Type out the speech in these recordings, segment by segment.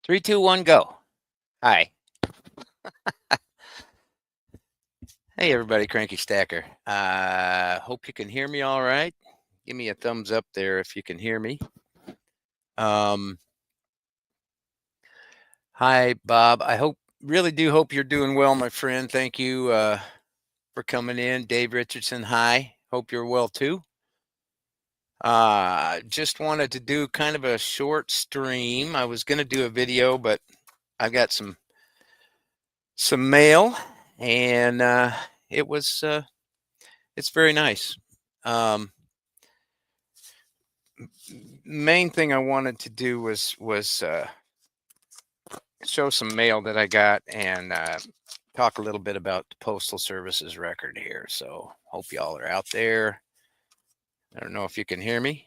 Three, two, one, go. Hi. Hey, everybody, Cranky Stacker. Hope you can hear me all right. Give me a thumbs up there if you can hear me. Hi, Bob. Really do hope you're doing well, my friend. Thank you for coming in. Dave Richardson, hi. Hope you're well too. Just wanted to do kind of a short stream. I was going to do a video, but I've got some mail, and it's very nice. Main thing I wanted to do was show some mail that I got and talk a little bit about the Postal Service's record here. So hope y'all are out there. I don't know if you can hear me.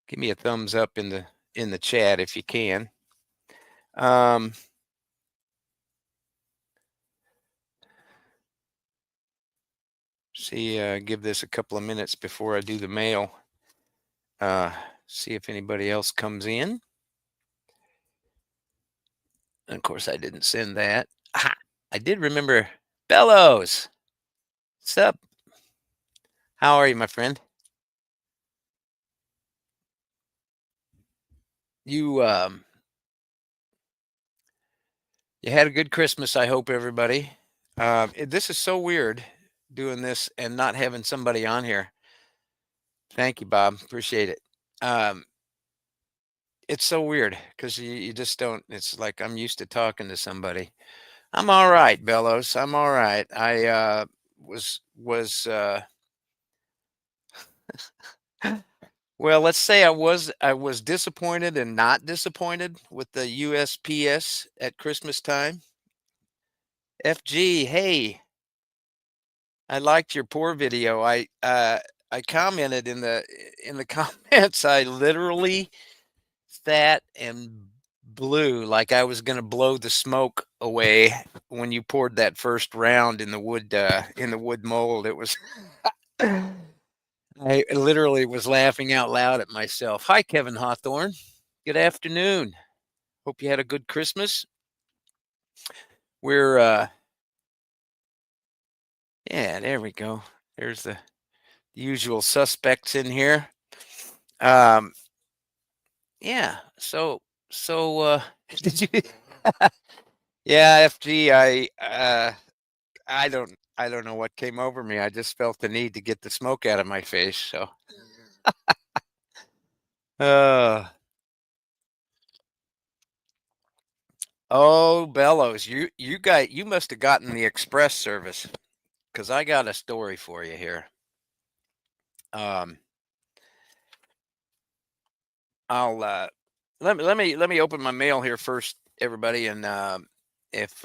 Give me a thumbs up in the chat if you can. Give this a couple of minutes before I do the mail. See if anybody else comes in. And of course, I didn't send that. I did remember Bellows. What's up? How are you, my friend? You had a good Christmas, I hope, everybody. This is so weird doing this and not having somebody on here. Thank you, Bob. Appreciate it. It's so weird because you just don't. It's like I'm used to talking to somebody. I'm all right, Bellows. I'm all right. I was well, let's say I was disappointed and not disappointed with the USPS at Christmas time. FG, hey, I liked your poor video. I commented in the comments. I literally sat and blew like I was going to blow the smoke away when you poured that first round in the wood mold. It was I literally was laughing out loud at myself. Hi, Kevin Hawthorne. Good afternoon. Hope you had a good Christmas. We're yeah, there we go. There's the usual suspects in here. Yeah. Did you Yeah, FG, I don't know what came over me. I just felt the need to get the smoke out of my face. So uh oh, Bellows, you must have gotten the express service because I got a story for you here. I'll let me open my mail here first, everybody, and if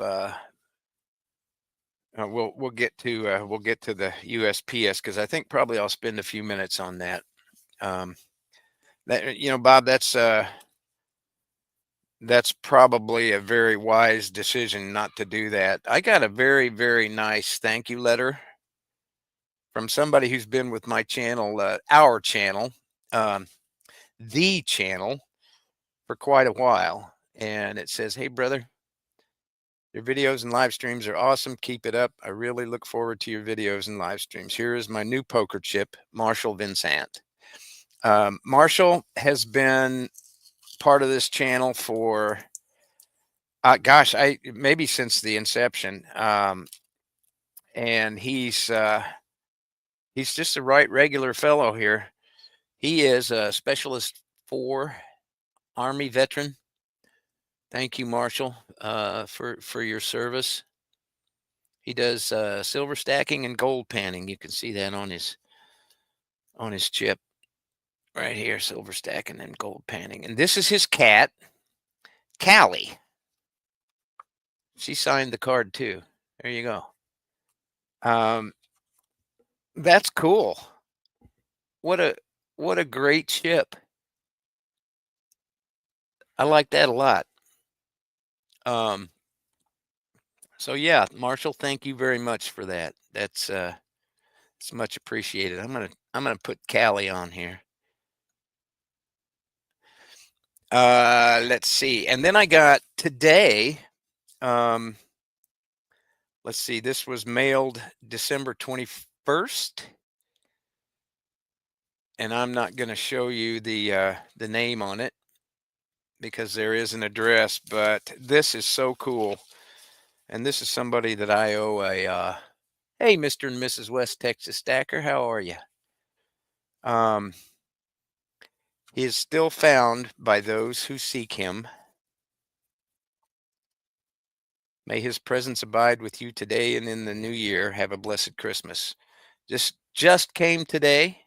we'll get to the USPS because I think probably I'll spend a few minutes on that. Bob, that's probably a very wise decision not to do that. I got a very, very nice thank you letter from somebody who's been with my channel, our channel, the channel, for quite a while. And it says, "Hey, brother, your videos and live streams are awesome. Keep it up. I really look forward to your videos and live streams. Here is my new poker chip, Marshall Vincent." Marshall has been part of this channel for gosh, I maybe since the inception. And he's just a right regular fellow here. He is a specialist 4 Army veteran. Thank you, Marshall, for your service. He does silver stacking and gold panning. You can see that on his chip right here, silver stacking and gold panning. And this is his cat, Callie. She signed the card too. There you go. That's cool. What a great chip. I like that a lot. So yeah, Marshall, thank you very much for that. That's it's much appreciated. I'm gonna put Callie on here. Let's see. And then I got today, um, let's see, this was mailed December 21st. And I'm not going to show you the name on it because there is an address, but this is so cool. And this is somebody that I owe hey, Mr. and Mrs. West Texas Stacker, how are you? Um, he is still found by those who seek him. May his presence abide with you today and in the new year. Have a blessed Christmas. Just came today.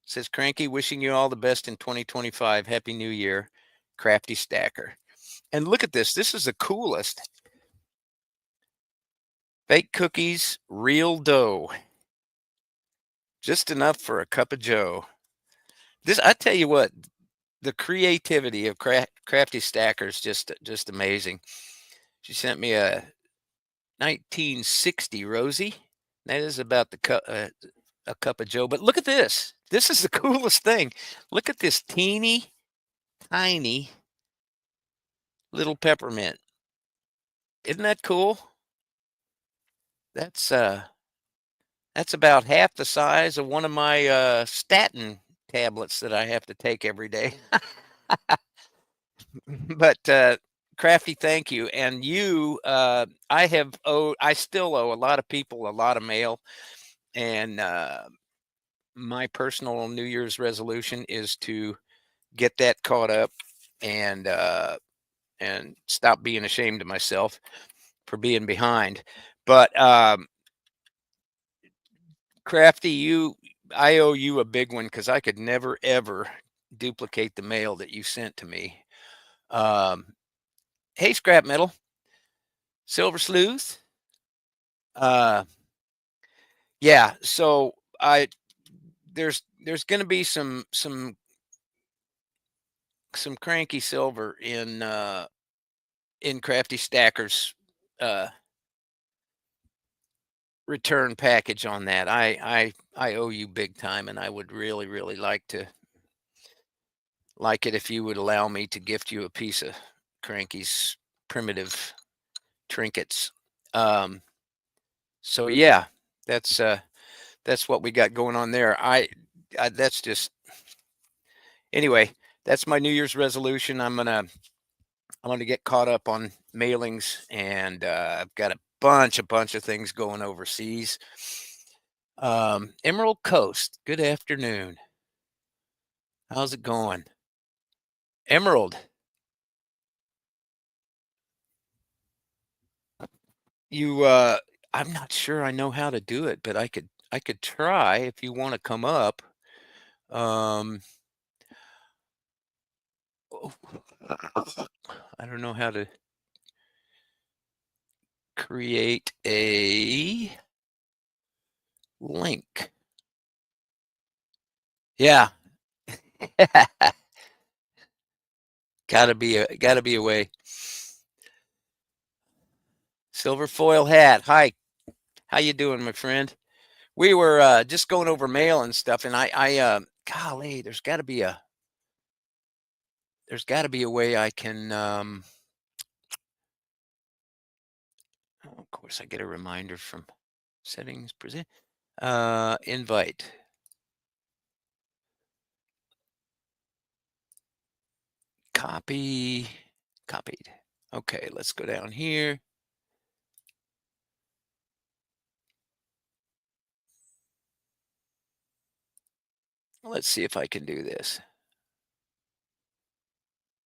Says Cranky, wishing you all the best in 2025. Happy New Year, Crafty Stacker. And look at this. This is the coolest. Fake cookies, real dough. Just enough for a cup of joe. This, I tell you what, the creativity of Crafty Stacker is just amazing. She sent me a 1960 Rosie. That is about a cup of joe. But look at this. This is the coolest thing. Look at this teeny tiny little peppermint. Isn't that cool? That's about half the size of one of my statin tablets that I have to take every day. But Crafty, thank you. And you, I still owe a lot of people a lot of mail. And my personal New Year's resolution is to get that caught up and stop being ashamed of myself for being behind. But Crafty, I owe you a big one because I could never ever duplicate the mail that you sent to me. Hey, Scrap Metal, Silver Sleuth. Yeah, so there's going to be some cranky silver in Crafty Stacker's return package on that. I owe you big time, and I would really like it if you would allow me to gift you a piece of Cranky's primitive trinkets. So yeah, that's what we got going on there. That's just anyway. That's my New Year's resolution. I'm gonna get caught up on mailings, and I've got a bunch of things going overseas. Emerald Coast. Good afternoon. How's it going, Emerald? You I'm not sure I know how to do it, but I could try if you want to come up. Um oh, I don't know how to create a link. Yeah. Gotta be a way. Silver foil hat. Hi. How you doing, my friend? We were just going over mail and stuff, and golly, there's got to be a way I can oh, of course I get a reminder from settings present invite. Copy. Copied. Okay, let's go down here. Let's see if I can do this.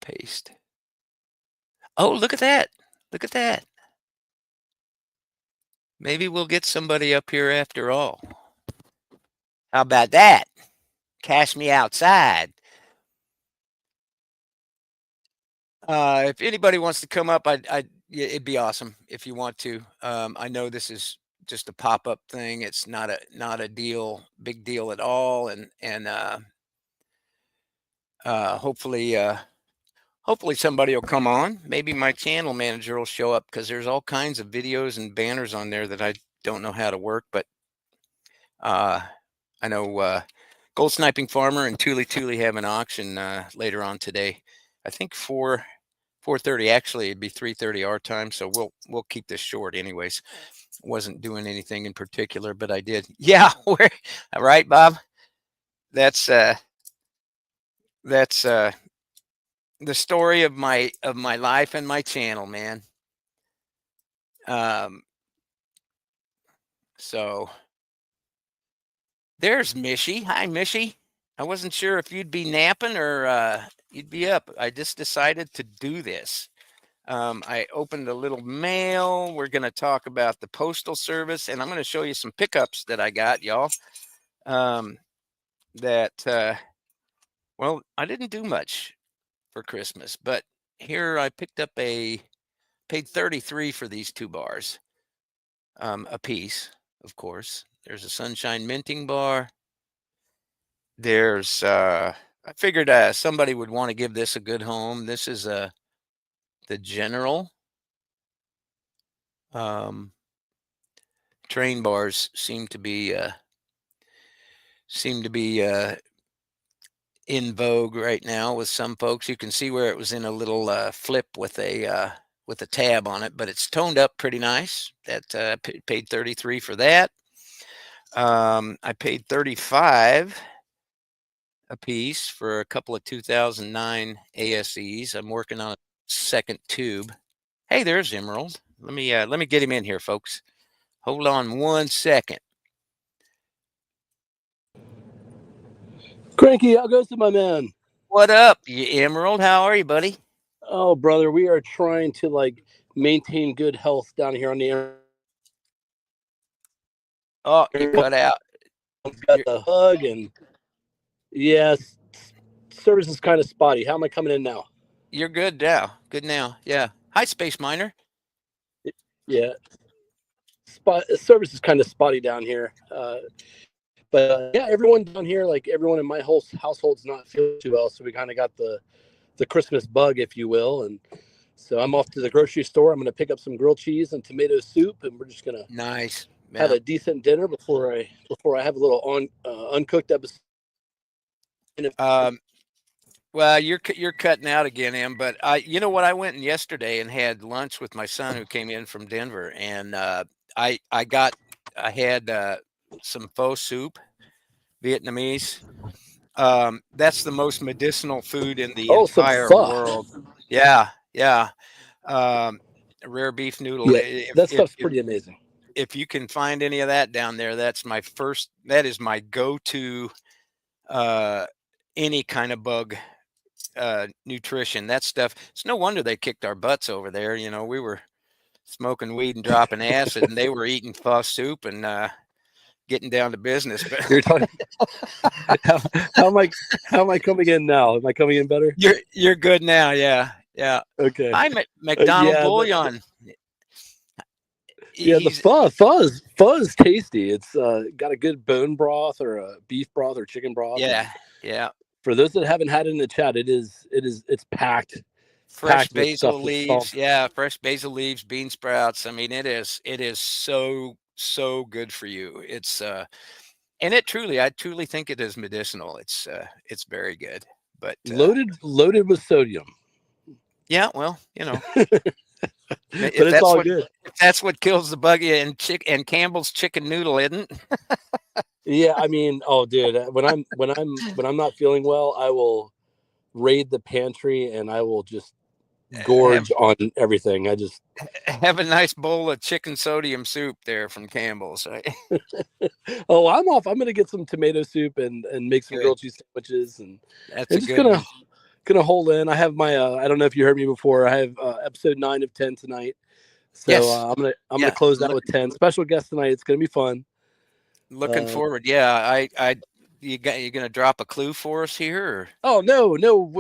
Paste. Oh, look at that. Look at that. Maybe we'll get somebody up here after all. How about that? Cash me outside. If anybody wants to come up, yeah, it'd be awesome if you want to. I know this is just a pop-up thing. It's not a big deal at all, and hopefully somebody will come on. Maybe my channel manager will show up because there's all kinds of videos and banners on there that I don't know how to work, but I know Gold Sniping Farmer and Tuli have an auction later on today. I think 4:30. Actually, it'd be 3:30 our time. So we'll keep this short, anyways. Wasn't doing anything in particular, but I did. Yeah, right, Bob. That's that's the story of my life and my channel, man. Um, so there's Mishy. Hi, Mishy. I wasn't sure if you'd be napping or you'd be up. I just decided to do this. I opened a little mail. We're going to talk about the Postal Service, and I'm going to show you some pickups that I got, y'all. Well, I didn't do much for Christmas, but here I picked up paid $33 for these 2 bars, a piece, of course. There's a Sunshine Minting bar. There's, I figured somebody would want to give this a good home. This is the General. Train bars seem to be in vogue right now with some folks. You can see where it was in a little flip with a tab on it, but it's toned up pretty nice. That paid $33 for that. I paid $35 a piece for a couple of 2009 ASEs. I'm working on a second tube. Hey, there's Emerald. Let me get him in here, folks. Hold on 1 second. Cranky, how goes it, my man? What up, you Emerald? How are you, buddy? Oh, brother, we are trying to maintain good health down here on the. Oh, you cut out. Got the hug, and yes, service is kind of spotty. How am I coming in now? You're good now. Good now. Yeah. Hi, Space Miner. Yeah, service is kind of spotty down here. But yeah, everyone down here, everyone in my whole household's not feeling too well, so we kind of got the Christmas bug, if you will, and so I'm off to the grocery store. I'm going to pick up some grilled cheese and tomato soup, and we're just going to nice have a decent dinner before I have a little uncooked episode. Well, you're cutting out again, Em. But you know what? I went in yesterday and had lunch with my son who came in from Denver, and I had some pho soup, Vietnamese. That's the most medicinal food in the entire world. Yeah, yeah. Rare beef noodle. Yeah, that stuff's pretty amazing. If you can find any of that down there, that is my go-to any kind of bug nutrition. That stuff. It's no wonder they kicked our butts over there. You know, we were smoking weed and dropping acid, and they were eating pho soup and getting down to business. But you're talking. how am I coming in now? Am I coming in better? You're good now. Yeah, yeah. Okay. Hi, McDonald Bouillon. Yeah, the pho is tasty. It's got a good bone broth or a beef broth or chicken broth. Yeah, yeah. For those that haven't had it in the chat, it's packed. Fresh basil leaves. Yeah, fresh basil leaves, bean sprouts. I mean, it is so good for you. It's and I truly think it is medicinal. It's very good. But loaded with sodium. Yeah, well, you know. But it's all good. If that's what kills the buggy and Campbell's chicken noodle, isn't? Yeah, I mean, oh, dude, when I'm not feeling well, I will raid the pantry and I will just gorge on everything. I just have a nice bowl of chicken sodium soup there from Campbell's. Right? Oh, I'm off. I'm gonna get some tomato soup and make some grilled cheese sandwiches, and that's gonna hold in. I have my I don't know if you heard me before. I have episode 9 of 10 tonight, so yes. I'm gonna close that with 10. Special guest tonight. It's gonna be fun. Looking forward. Yeah, you're gonna drop a clue for us here? Or? Oh no,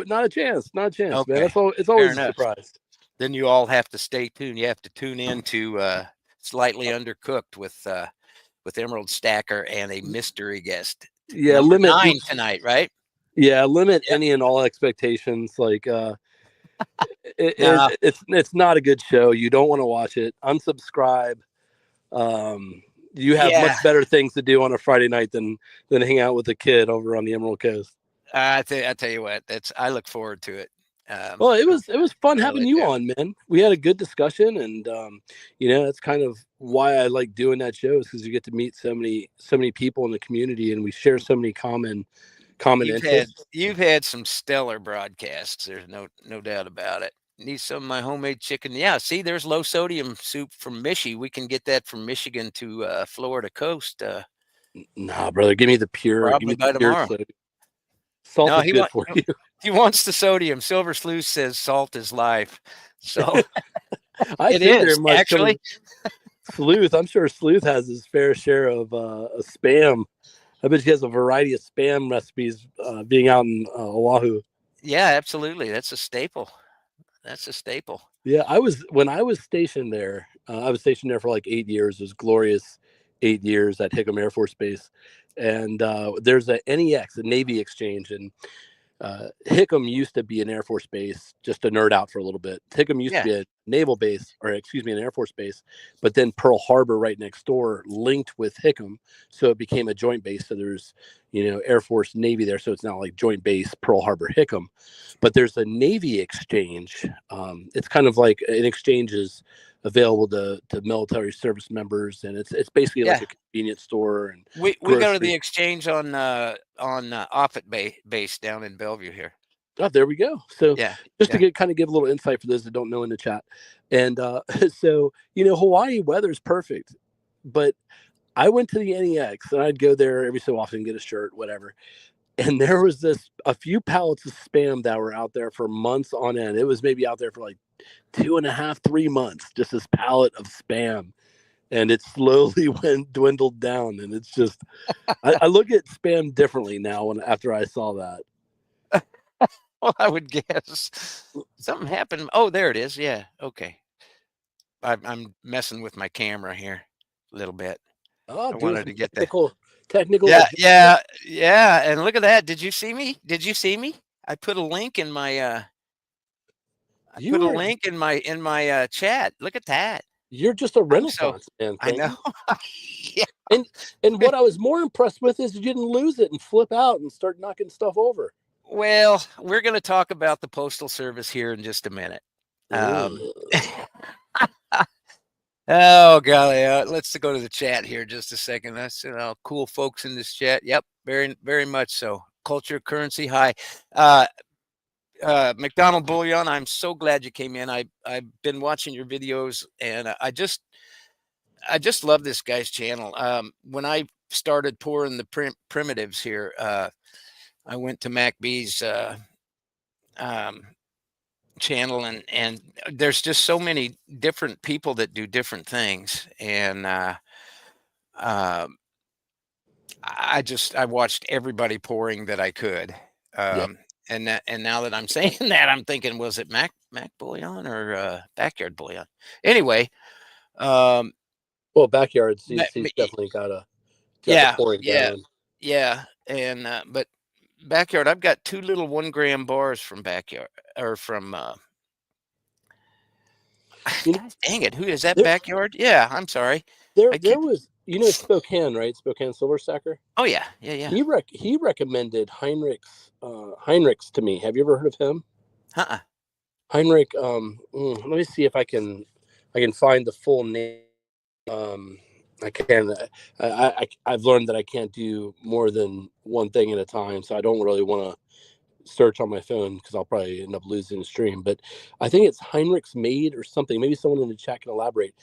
not a chance, okay. Man. It's always a surprise. Then you all have to stay tuned. You have to tune in to Slightly Undercooked with Emerald Stacker and a mystery guest. Yeah, Number 9 tonight, right? Yeah, limit any and all expectations. It's not a good show. You don't want to watch it. Unsubscribe. You have much better things to do on a Friday night than hang out with a kid over on the Emerald Coast. I tell you what, I look forward to it. Well, it was fun I having really you do. on, man. We had a good discussion, and that's kind of why I like doing that show, is because you get to meet so many people in the community, and we share so many common interests. You've had some stellar broadcasts. There's no doubt about it. Need some of my homemade chicken. Yeah, see, there's low sodium soup from Michi. We can get that from Michigan to Florida coast Nah, brother, give probably me the by pure tomorrow. soda. Salt No, is good for you. he wants the sodium. Silver Sleuth says salt is life. So I it said very is much actually. coming. Sleuth, I'm sure Sleuth has his fair share of spam. I bet he has a variety of spam recipes being out in Oahu. Yeah, absolutely. That's a staple. That's a staple. Yeah, when I was stationed there. I was stationed there for like 8 years. It was glorious 8 years at Hickam Air Force Base, and there's a NEX, a Navy exchange, and Hickam used to be an Air Force base, just to nerd out for a little bit. Hickam used to Yeah. be a naval base, or excuse me, an Air Force base, but then Pearl Harbor right next door linked with Hickam. So it became a joint base. So there's, Air Force, Navy there. So it's now like joint base Pearl Harbor Hickam. But there's a Navy exchange. It's kind of like an exchange is available to military service members. And it's basically like Yeah. a convenience store and We go to the grocery. exchange on Offutt base down in Bellevue here. Oh, there we go. So Yeah. just Yeah. to kind of give a little insight for those that don't know in the chat. And so, Hawaii weather is perfect, but I went to the NEX and I'd go there every so often, get a shirt, whatever. And there was a few pallets of spam that were out there for months on end. It was maybe out there for like 2.5, 3 months, just this pallet of spam. And it slowly dwindled down. And it's just, I look at spam differently now after I saw that. Well, I would guess something happened. Oh, there it is. Yeah. Okay. I'm messing with my camera here a little bit. Oh, I doing wanted some to get the. technical Yeah. adjustment. Yeah. Yeah. And look at that. Did you see me? Did you see me? I put a link in my. I put a link in my chat. Look at that. You're just a I'm so. renaissance man, I know. Frankie. Yeah. And what I was more impressed with is you didn't lose it and flip out and start knocking stuff over. Well, we're going to talk about the Postal Service here in just a minute. Oh golly, let's go to the chat here just a second. That's cool folks in this chat. Yep, very much so. Culture currency high. McDonald Bullion, I'm so glad you came in. I've been watching your videos, and I just love this guy's channel. When I started pouring the primitives here, I went to MacB's channel, and there's just so many different people that do different things, and I watched everybody pouring that I could. Yeah. And now that I'm saying that, I'm thinking, was it Mac Bullion or Backyard Bullion? Anyway, um, Well, backyards, Ma- he's ma- definitely got the yeah, pouring yeah, down. yeah, and but Backyard, I've got 2 little 1 gram bars from Backyard, or from You know, God dang it, who is that? there Backyard? Yeah, I'm sorry. I there keep. was Spokane, right? Spokane Silver Stacker. Oh yeah, yeah, yeah. He recommended Heinrichs to me. Have you ever heard of him? Uh-uh. Heinrich. Let me see if I can find the full name. I can. I've learned that I can't do more than one thing at a time, so I don't really want to search on my phone because I'll probably end up losing the stream. But I think it's Heinrich's Maid or something. Maybe someone in the chat can elaborate.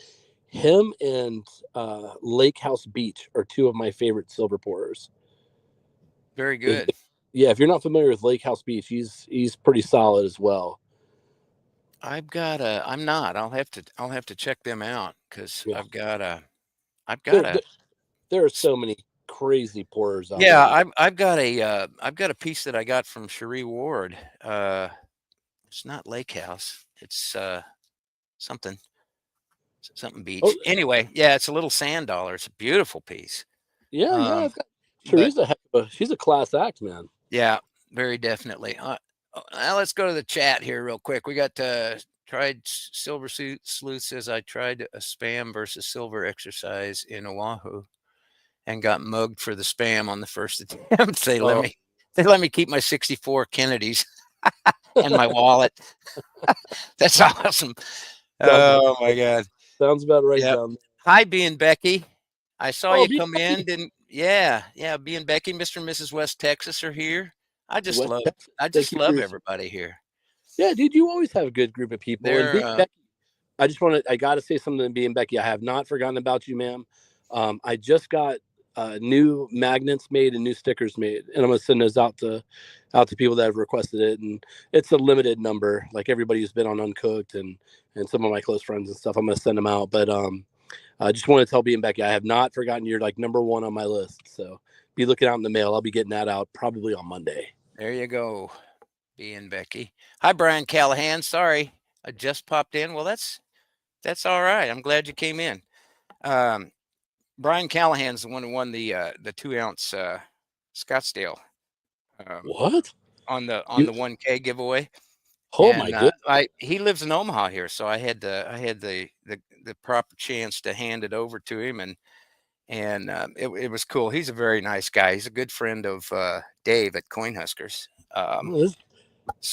Him and Lake House Beach are two of my favorite silver pourers. Very good. Yeah, if you're not familiar with Lake House Beach, he's pretty solid as well. I'm not. I'll have to check them out because Yeah. I've got a. There are so many crazy pourers out Yeah, there. I've got a piece that I got from Cherie Ward. It's not Lake House. It's something beach. Oh, Anyway, yeah, it's a little sand dollar. It's a beautiful piece. yeah. But She's a class act, man. yeah, very definitely. Now let's go to the chat here real quick. We got tried Silver Sleuth says I tried a spam versus silver exercise in Oahu and got mugged for the spam on the first attempt. They let me keep my 64 Kennedys. and my wallet. That's awesome. Oh my God. Sounds about right Yep. down there. Hi, B and Becky. I saw Oh, you be come in. Didn't? Yeah, yeah. B and Becky, Mr. and Mrs. West Texas are here. I just West love. Texas. I Thank just you for love your. everybody here. Yeah, dude, you always have a good group of people. And They're. being Becky, I just want to. I got to say something to being Becky. I have not forgotten about you, ma'am. I just got new magnets made and new stickers made, and I'm gonna send those out to people that have requested it. And it's a limited number, like everybody who's been on Uncooked and some of my close friends and stuff. I'm gonna send them out. But I just want to tell being Becky, I have not forgotten you're like number one on my list. So be looking out in the mail. I'll be getting that out probably on Monday. There you go, B and Becky. Hi, Brian Callahan. Sorry, I just popped in. Well, that's all right. I'm glad you came in. Um, Brian Callahan's the one who won the 2 ounce Scottsdale What? on You? the 1K giveaway. Oh my And goodness. he lives in Omaha here, so I had the proper chance to hand it over to him, and it was cool. He's a very nice guy. He's a good friend of Dave at Coinhuskers. Well,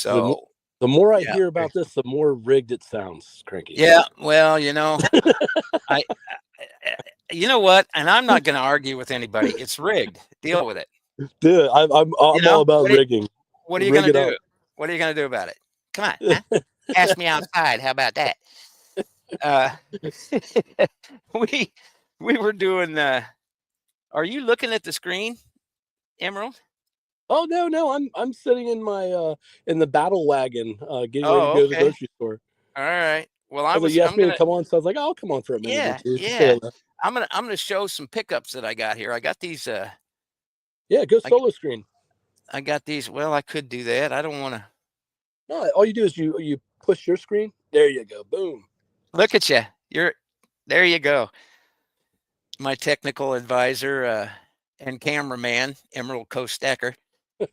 the more, So the more I yeah, hear about this, the more rigged it sounds, Cranky. yeah. Well, I, you know what, and I'm not going to argue with anybody. It's rigged. Deal with it. Dude, I'm all about What are, rigging. what are you going Rig to it up. do? What are you going to do about it? Come on, huh? Ask me outside. How about that? Uh, we we were doing. Are you looking at the screen, Emerald? Oh no, I'm sitting in the battle wagon, getting ready to Oh, go to the okay. grocery store. All right. Well, I was like, you asked I'm me to gonna. come on, so I was like, I'll come on for a minute or Yeah, two. Just say yeah. hello. I'm gonna show some pickups that I got here. I got these. Yeah, go I solo screen. I got these. Well, I could do that. I don't want to. No, all you do is you push your screen. There you go. Boom. Look at you. You're there. You go. My technical advisor and cameraman, Emerald Co-Stacker.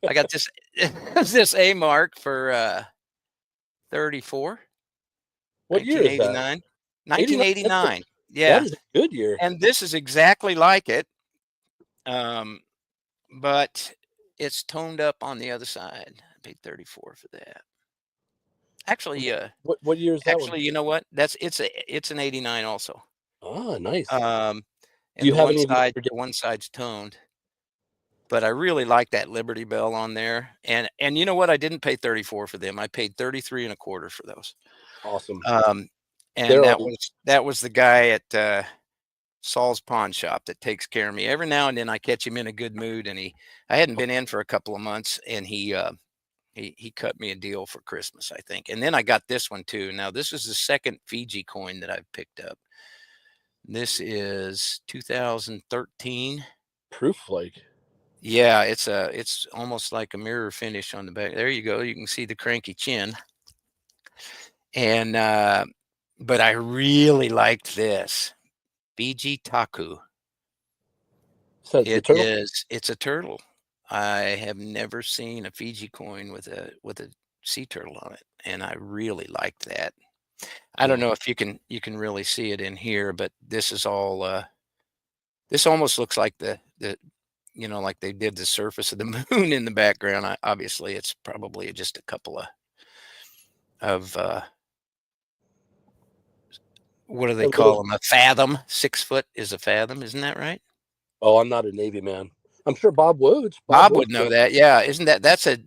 I got this this A mark for 34, What year is that? 1989. 89. 1989. That Yeah. is a good year. And this is exactly like it. Um, but it's toned up on the other side. I paid 34 for that. Actually, What year is that one? you know what? It's an 89 also. Ah, nice. Um, Do and you have any of the older the one side's toned. But I really like that Liberty Bell on there. And you know what? I didn't pay 34 for them. I paid 33 and a quarter for those. Awesome. Um, and There are that was the guy at Saul's Pawn Shop that takes care of me. Every now and then I catch him in a good mood, and I hadn't been in for a couple of months, and he cut me a deal for Christmas, I think. And then I got this one too. Now this is the second Fiji coin that I've picked up. This is 2013. proof flake. Yeah, it's almost like a mirror finish on the back. There you go. You can see the cranky chin. And but I really liked this. BG Taku. So it's a turtle. It's a turtle. I have never seen a Fiji coin with a sea turtle on it, and I really liked that. I don't Yeah. know if you can really see it in here, but this is all this almost looks like the like they did the surface of the moon in the background. Obviously it's probably just a couple of what do they A call little. them? A fathom. 6 foot is a fathom, isn't that right? Oh, I'm not a Navy man. I'm sure Bob Woods. Bob Bob Woods. would know that. Yeah, isn't that's a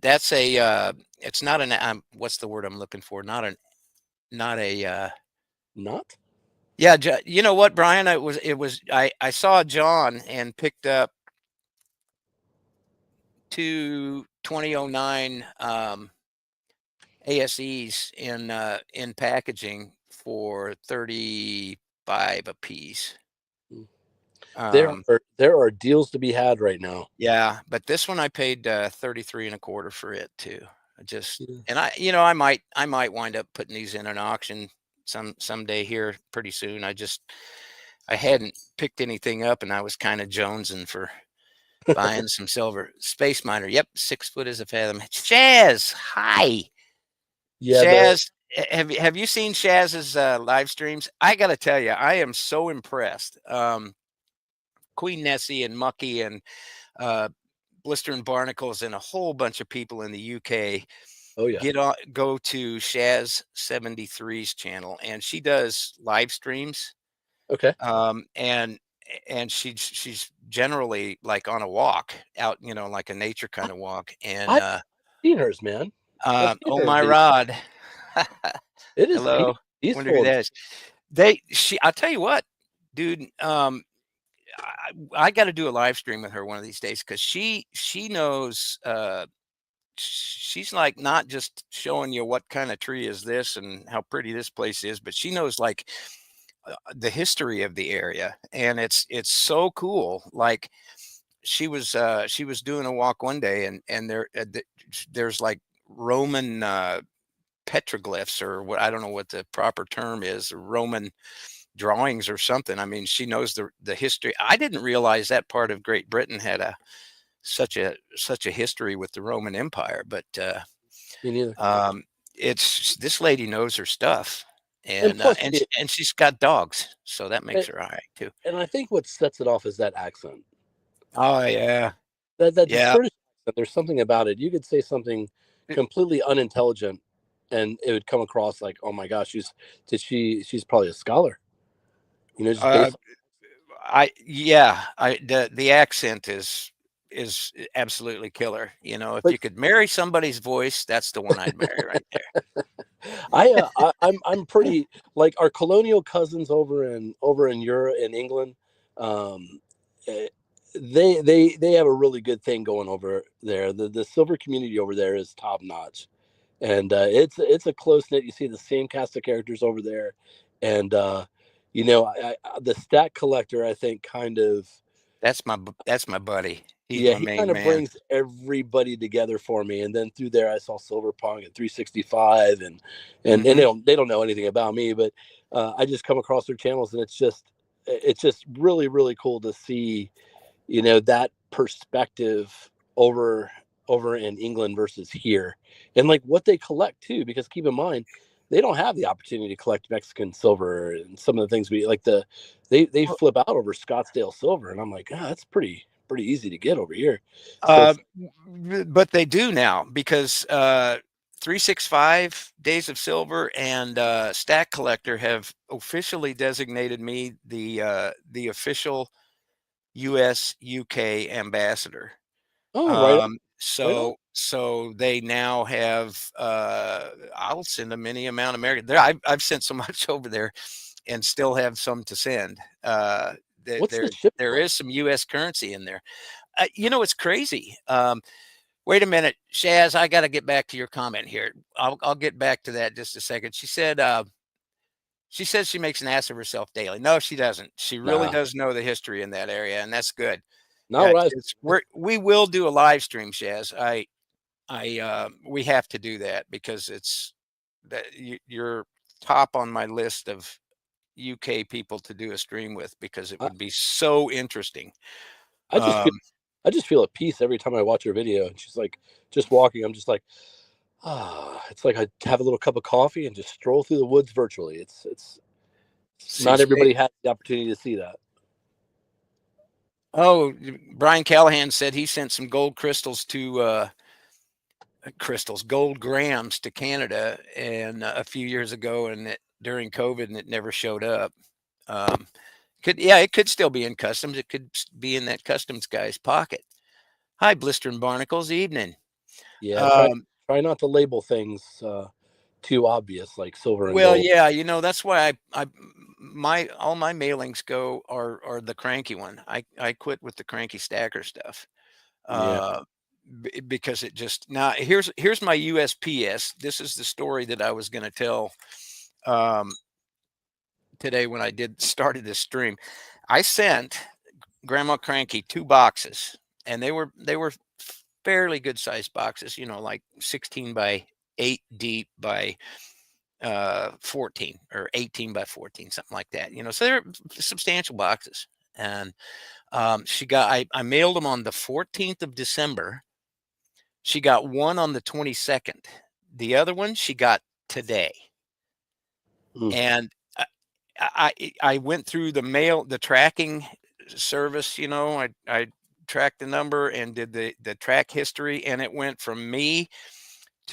it's not an what's the word I'm looking for? Not a Not. yeah, you know what, Brian? I saw John and picked up two 2009 ASEs in packaging for 35 a piece. There Um, are deals to be had right now. yeah, but this one I paid 33 and a quarter for it too. I just Yeah. and I might wind up putting these in an auction someday here pretty soon. I hadn't picked anything up, and I was kind of jonesing for buying some silver space miner. Yep, 6 foot is a fathom. Shaz, hi. Yeah, Shaz, have you seen Shaz's live streams? I got to tell you, I am so impressed. Queen Nessie and Mucky and uh, Blister and Barnacles and a whole bunch of people in the UK. Oh yeah. go to Shaz 73's channel, and she does live streams. Okay. And she's generally like on a walk out, like a nature I, kind of walk. And I've seen hers, man. I've seen oh her my video. rod. It is Hello. Wonder who peaceful. that is. I'll tell you what, dude. I got to do a live stream with her one of these days, because she knows. She's like not just showing you what kind of tree is this and how pretty this place is, but she knows like the history of the area, and it's so cool. Like she was doing a walk one day, and there's like Roman petroglyphs, or what, I don't know what the proper term is, Roman drawings or something. I mean, she knows the history. I didn't realize that part of Great Britain had a such a history with the Roman Empire, but Me neither. um, it's this lady knows her stuff, And plus, and she's got dogs, so that makes her all right too. and I think what sets it off is that accent. Oh yeah, That yeah. British accent, there's something about it. You could say something completely unintelligent, and it would come across like, oh my gosh, she's probably a scholar. Just Uh, based. the accent is absolutely killer. If But you could marry somebody's voice, that's the one I'd marry right there. I'm pretty like our colonial cousins over in Europe in England. Um, eh, they have a really good thing going over there. The silver community over there is top notch, and it's a close knit. You see the same cast of characters over there, and the stat collector, I think, kind of, That's my buddy. He's yeah, my he kind main of man. brings everybody together for me. And then through there, I saw Silverpunk at 365, and Hmm. they don't know anything about me, but I just come across their channels, and it's just really really cool to see, that perspective over in England versus here, and like what they collect too. Because keep in mind, they don't have the opportunity to collect Mexican silver and some of the things we like. They flip out over Scottsdale silver, and I'm like, that's pretty easy to get over here. So Uh, but they do now, because 365 Days of Silver and Stack Collector have officially designated me the official U.S. UK ambassador. oh, right on, right on. So they now have. I'll send them any amount of American. I've sent so much over there, and still have some to send. What's the ship There like? is some U.S. currency in there. It's crazy. Wait a minute, Shaz. I got to get back to your comment here. I'll get back to that just a second. She says she makes an ass of herself daily. No, she doesn't. She really Nah, does know the history in that area, and that's good. not what I was. We will do a live stream, Shaz. We have to do that, because you're top on my list of UK people to do a stream with, because it I, would be so interesting. I just feel Um, I just feel at peace every time I watch her video. And she's like just walking. I'm just like, it's like I have a little cup of coffee and just stroll through the woods virtually. It's see, not everybody has the opportunity to see that. oh, Brian Callahan said he sent some gold crystals gold grams to Canada, and a few years ago, and during COVID, and it never showed up. Um, it could still be in customs. It could be in that customs guy's pocket. Hi, Blister and Barnacles. Evening. Yeah, Um, try not to label things too obvious like silver and well, gold. yeah, that's why my all my mailings are the cranky one. I quit with the cranky stacker stuff. Yeah, Uh, because it just, now here's my USPS. This is the story that I was going to tell um, today when I started this stream. I sent Grandma Cranky 2 boxes, and they were fairly good sized boxes, like 16 by 8 deep by 14, or 18 by 14, something like that. So they're substantial boxes. And I mailed them on the 14th of December. She got one on the 22nd. The other one she got today. mm, And I went through the tracking service. I tracked the number and did the track history, and it went from me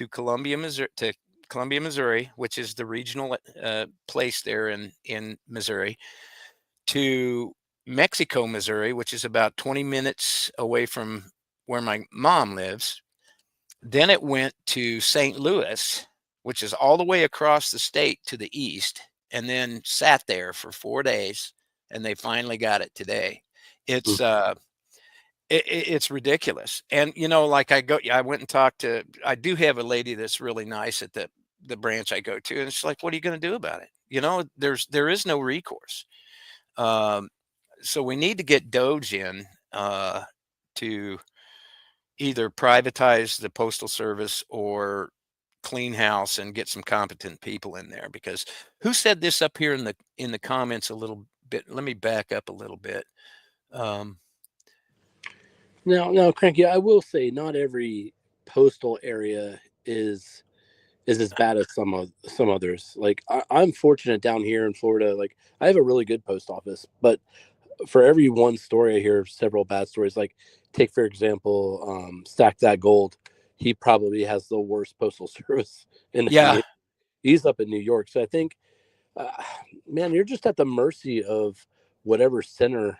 Columbia, Missouri, which is the regional place there in Missouri, to Mexico, Missouri, which is about 20 minutes away from where my mom lives. Then it went to St. Louis, which is all the way across the state to the east, and then sat there for 4 days, and they finally got it today. It's it's ridiculous. And like I went and talked to. I do have a lady that's really nice at the branch I go to, and she's like, "What are you going to do about it?" There is no recourse. Um, so we need to get Doge in to either privatize the postal service or clean house and get some competent people in there. Because who said this up here in the comments a little bit? Let me back up a little bit. Now, Cranky, I will say not every postal area is as bad as some others. Like I'm fortunate down here in Florida. Like I have a really good post office, but for every one story I hear several bad stories. Like take for example, Stack That Gold. He probably has the worst postal service in the Yeah. community. He's up in New York, so I think, uh, man, you're just at the mercy of whatever center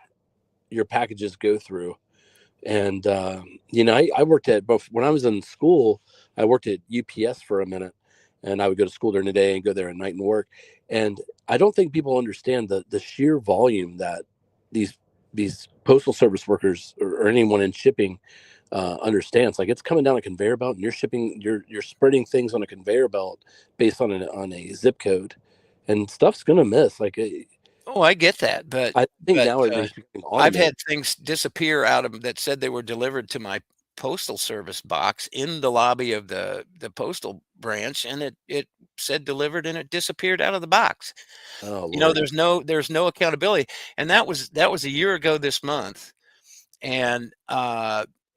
your packages go through. And I worked at both when I was in school. I worked at UPS for a minute, and I would go to school during the day and go there at night and work. And I don't think people understand the sheer volume that these postal service workers or anyone in shipping understands. Like it's coming down a conveyor belt, and you're spreading things on a conveyor belt based on a zip code, and stuff's gonna miss. Like Oh, I get that, I think but now everything's becoming I've automated. had things disappear out of that said they were delivered to my postal service box in the lobby of the postal branch, and it said delivered, and it disappeared out of the box. Oh Lord. There's no accountability, and that was a year ago this month. And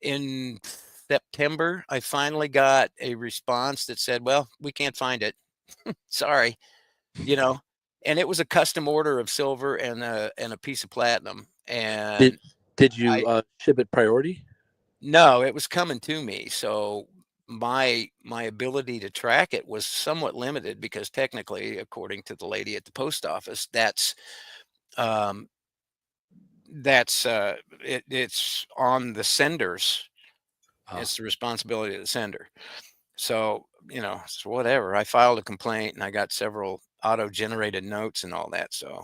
in September, I finally got a response that said, "Well, we can't find it. Sorry." You know, and it was a custom order of silver and a piece of platinum. Did And did I you ship it priority? no, it was coming to me. So my ability to track it was somewhat limited because technically, according to the lady at the post office, um it's on the senders. Oh, It's the responsibility of the sender. So, so whatever. I filed a complaint and I got several auto-generated notes and all that. So,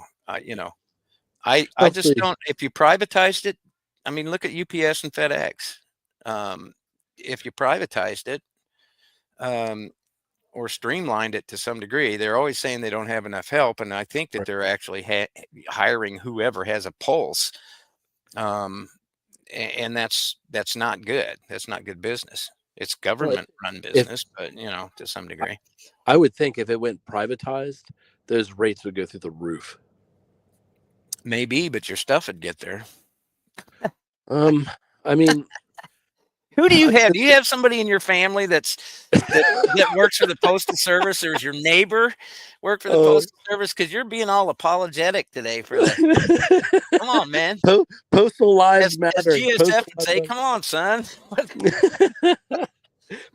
I just especially don't. If you privatized it, I mean, look at UPS and FedEx. Um, if you privatized it, um, or streamlined it to some degree, they're always saying they don't have enough help, and I think that right. they're actually hiring whoever has a pulse. Um, and that's not good. That's not good business. It's Well, government run if business, but to some I, degree. I would think if it went privatized, those rates would go through the roof. Maybe, but your stuff would get there. Um, I mean, Who do you I have? Do just you have somebody in your family that works for the postal service, or is your neighbor work for the uh, postal service? Because you're being all apologetic today for the. Come on, man. postal lives As matter. GSF would say, come on, son.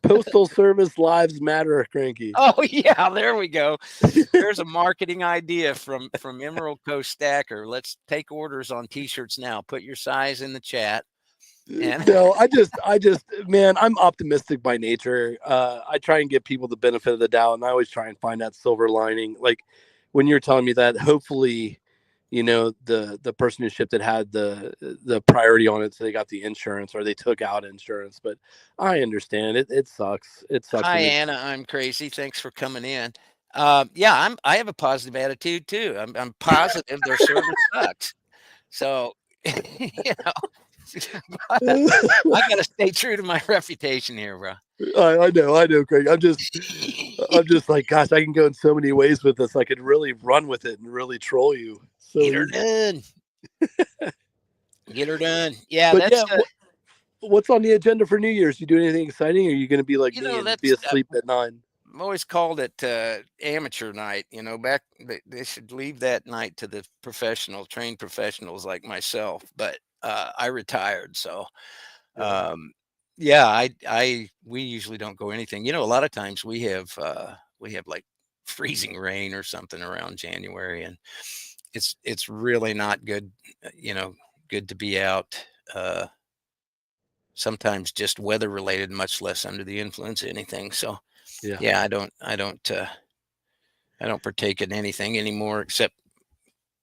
Postal service lives matter, Cranky. Oh yeah, there we go. There's a marketing idea from Emerald Coast Stacker. Let's take orders on T-shirts now. Put your size in the chat. And No, man, I'm optimistic by nature. I try and give people the benefit of the doubt, and I always try and find that silver lining. Like when you're telling me that, hopefully, the person who shipped it had the priority on it, so they got the insurance or they took out insurance. But I understand it. It sucks. It sucks hi, when Anna. I'm crazy. Thanks for coming in. Yeah, I have a positive attitude too. I'm positive their service sucks. So, you know, I gotta stay true to my reputation here, bro. I know, Craig. I'm just like, gosh, I can go in so many ways with this. I could really run with it and really troll you so Get her easy. done. Get her done. Yeah, But that's yeah, what's on the agenda for New Year's? You doing anything exciting, or are you going to be like me and be that's asleep at 9? I've always called it amateur night. Back they should leave that night to the trained professionals like myself. But I retired, so Yeah. um, Yeah, we usually don't go anything. A lot of times we have like freezing rain or something around January, and it's really not good, good to be out. Sometimes just weather related, much less under the influence of anything. So Yeah. yeah, I don't partake in anything anymore except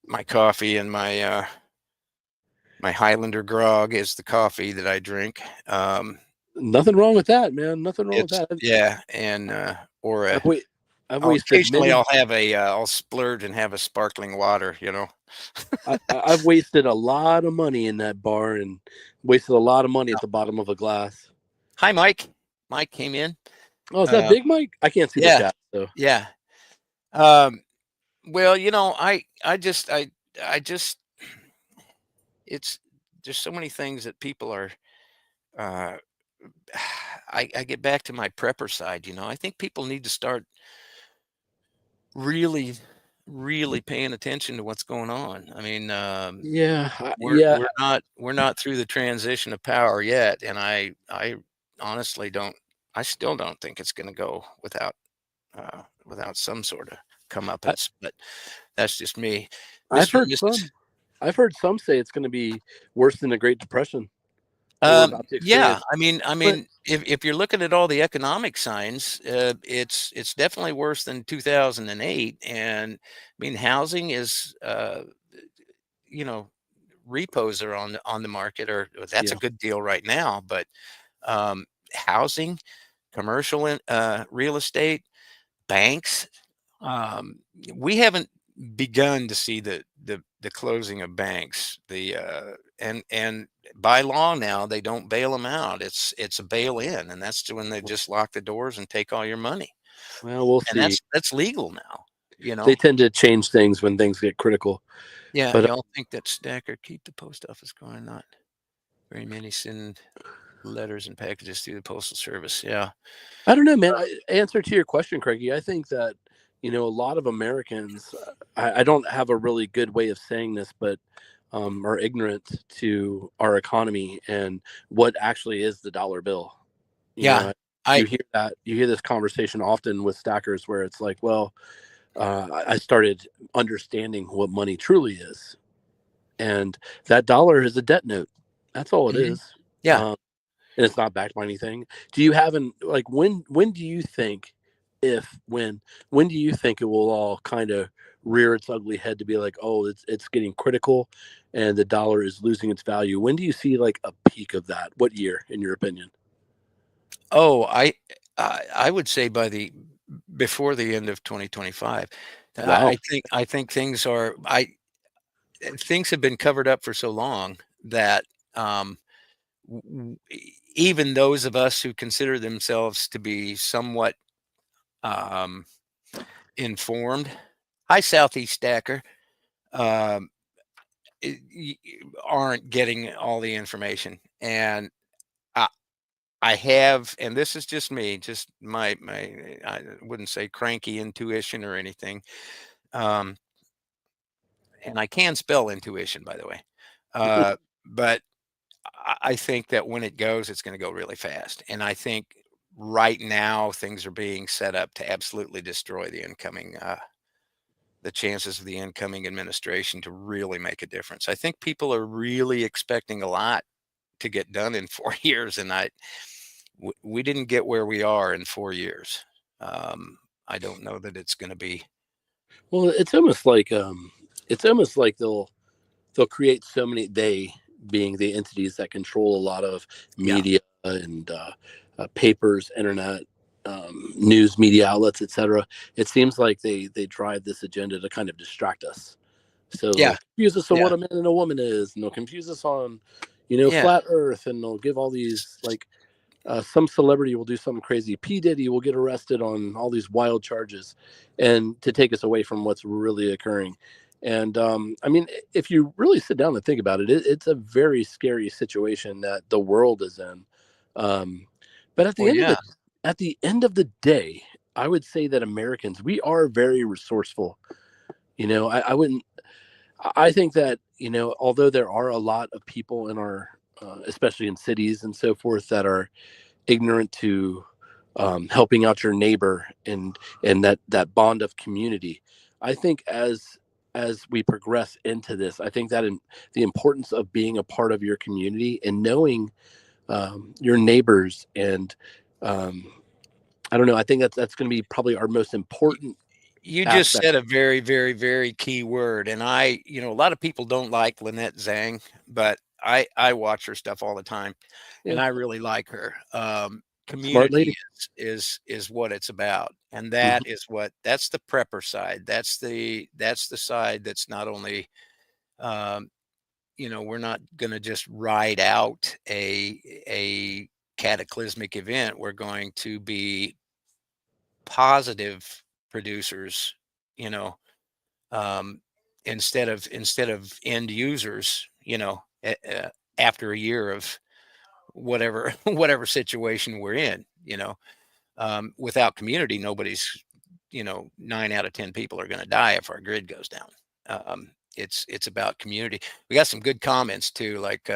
my coffee and my Highlander grog is the coffee that I drink. Nothing wrong with that, man. Nothing wrong with It's that. yeah, and or I've, wa- I've I'll wasted occasionally many. I'll splurge and have a sparkling water. I've wasted a lot of money in that bar and wasted a lot of money at the bottom of a glass. Hi, Mike. Mike came in. Oh, is that Uh, Big Mike? I can't see the yeah, chat. So yeah. Um, well, I just, it's there's so many things that people are. Uh, I get back to my prepper side. I think people need to start really, really paying attention to what's going on. I mean, yeah, we're not through the transition of power yet, and I honestly don't. I still don't think it's going to go without some sort of I, comeuppance. But that's just me, I've Mister and heard Mrs. some. I've heard some say it's going to be worse than the Great Depression that we're about to Yeah, experience. I But mean, if you're looking at all the economic signs, it's definitely worse than 2008. And I mean, housing is, you know, repos are on the market, or that's a yeah, good deal right now. But housing, commercial, real estate, banks, um, we haven't begun to see the closing of banks. And by law now they don't bail them out. It's a bail in, and that's when they just lock the doors and take all your money. well, we'll And see. that's legal now. You They know. tend to change things when things get critical. Yeah, But y'all think that Stacker keep the post office going? Not very many send letters and packages through the postal service. Yeah. I don't know, man. Answer to your question, Craigie. I think that a lot of Americans. I don't have a really good way of saying this, but are ignorant to our economy and what actually is the dollar bill. You Yeah. know, I you hear that you hear this conversation often with stackers where it's like, well, I started understanding what money truly is, and that dollar is a debt note. That's all it mhm. is. Yeah. Um, and it's not backed by anything. Do you have an like when do you think if when do you think it will all kind of rear its ugly head to be like, oh, it's getting critical and the dollar is losing its value? When do you see like a peak of that? What year, in your opinion? Oh, I would say before the end of 2025. Wow. I think things have been covered up for so long that um, even those of us who consider themselves to be somewhat um, informed, hi Southeast Stacker, um, aren't getting all the information. And I, I have, and this is just me, just I wouldn't say cranky intuition or anything. Um, and I can spell intuition, by the way. But I think that when it goes, it's going to go really fast. And I think right now things are being set up to absolutely destroy the chances of the incoming administration to really make a difference. I think people are really expecting a lot to get done in 4 years, and we didn't get where we are in 4 years. Um, I don't know that it's going to be. Well, it's almost like they'll create so many, they being the entities that control a lot of Yeah, media and papers, internet, news media outlets, etc. It seems like they drive this agenda to kind of distract us. So yeah, they'll confuse us on yeah, what a man and a woman is, and they'll confuse us on, yeah. flat Earth, and they'll give all these like some celebrity will do something crazy. P. Diddy will get arrested on all these wild charges, and to take us away from what's really occurring. And I mean, if you really sit down and think about it, it's a very scary situation that the world is in. Um, but Well, yeah. at the end of the day, I would say that Americans, we are very resourceful. I wouldn't. I think that although there are a lot of people in our especially in cities and so forth, that are ignorant to helping out your neighbor and that bond of community. I think as we progress into this, I think that the importance of being a part of your community and knowing your neighbors and um, I don't know. I think that's going to be probably our most important You just aspect. said a very, very, very key word, and a lot of people don't like Lynette Zhang, but I watch her stuff all the time, and Yeah, I really like her. smart Community lady. is what it's about, and Mhm. that's the prepper side. That's the side that's not only, um, we're not going to just ride out a cataclysmic event. We're going to be positive producers, you know, um, instead of end users, after a year of whatever whatever situation we're in, without community, nobody's, 9 out of 10 people are going to die if our grid goes down. It's about community. We got some good comments too, like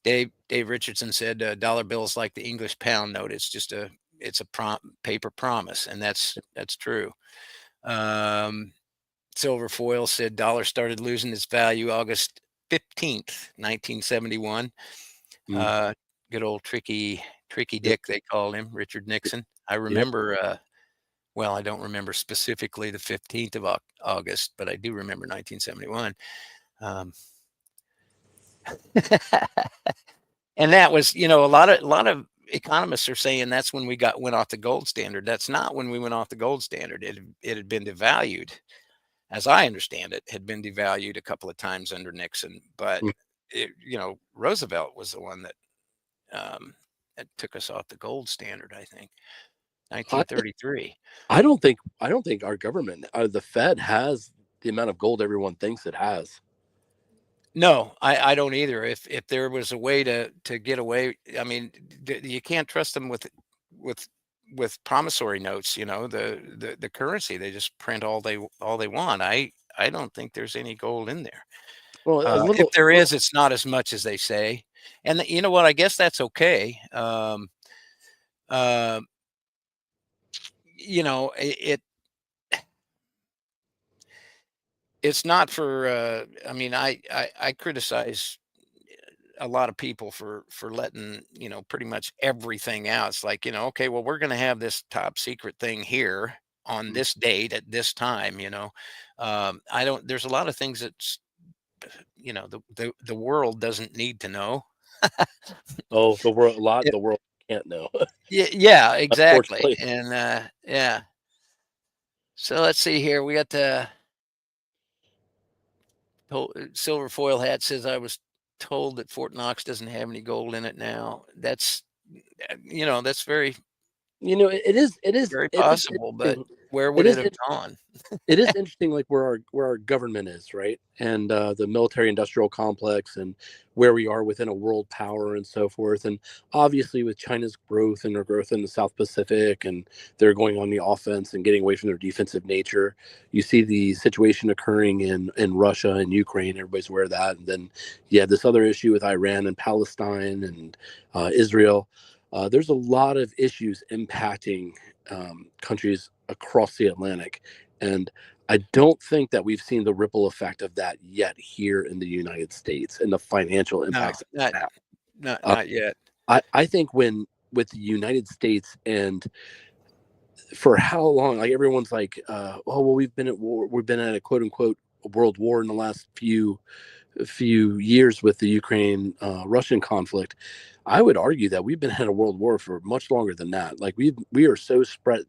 Dave Richardson said, dollar bills like the English pound note. It's a paper promise, and that's true. Um, Silver Foil said dollar started losing its value August 15th, 1971. Mm. Uh, Good old tricky Yep. Dick, they called him, Richard Nixon. I Yep. remember, well, I don't remember specifically the 15th of August, but I do remember 1971. Um, and that was, a lot of economists are saying that's when we went off the gold standard. That's not when we went off the gold standard. It had been devalued, as I understand it, had been devalued a couple of times under Nixon, but Mm. Roosevelt was the one that took us off the gold standard. I think I 1933. I don't think our government, the Fed, has the amount of gold everyone thinks it has. No, I don't either. If there was a way to get away, I mean, you can't trust them with with promissory notes. The currency, they just print all they want. I don't think there's any gold in there. Well, a If little, there little. is, it's not as much as they say. And you know what? I guess that's okay. Uh, it's not for. I mean, I criticize a lot of people for letting pretty much everything out. It's like, okay, well, we're going to have this top secret thing here on Mm. this date at this time. I don't. There's a lot of things that's the world doesn't need to know. Oh, the world, a lot It, the world can't know, yeah, exactly. unfortunately. And yeah. So let's see here. We got the Silver Foil Hat says I was told that Fort Knox doesn't have any gold in it now. That's very, very It is possible, but interesting. where would It it is have gone? it is interesting, like where our government is, right, and the military industrial complex, and where we are within a world power and so forth. And obviously with China's growth and their growth in the South Pacific, and they're going on the offense and getting away from their defensive nature. You see the situation occurring in Russia and Ukraine. Everybody's aware of that. And then you have this other issue with Iran and Palestine and Israel. There's a lot of issues impacting countries across the Atlantic. And I don't think that we've seen the ripple effect of that yet here in the United States and the financial No, impacts that not it's had. not Uh, not yet. I think when with the United States, and for how long, like everyone's like, oh well, we've been at war, we've been at a quote unquote world war in the last few years with the Ukraine Russian conflict. I would argue that we've been in a world war for much longer than that. Like we are so spread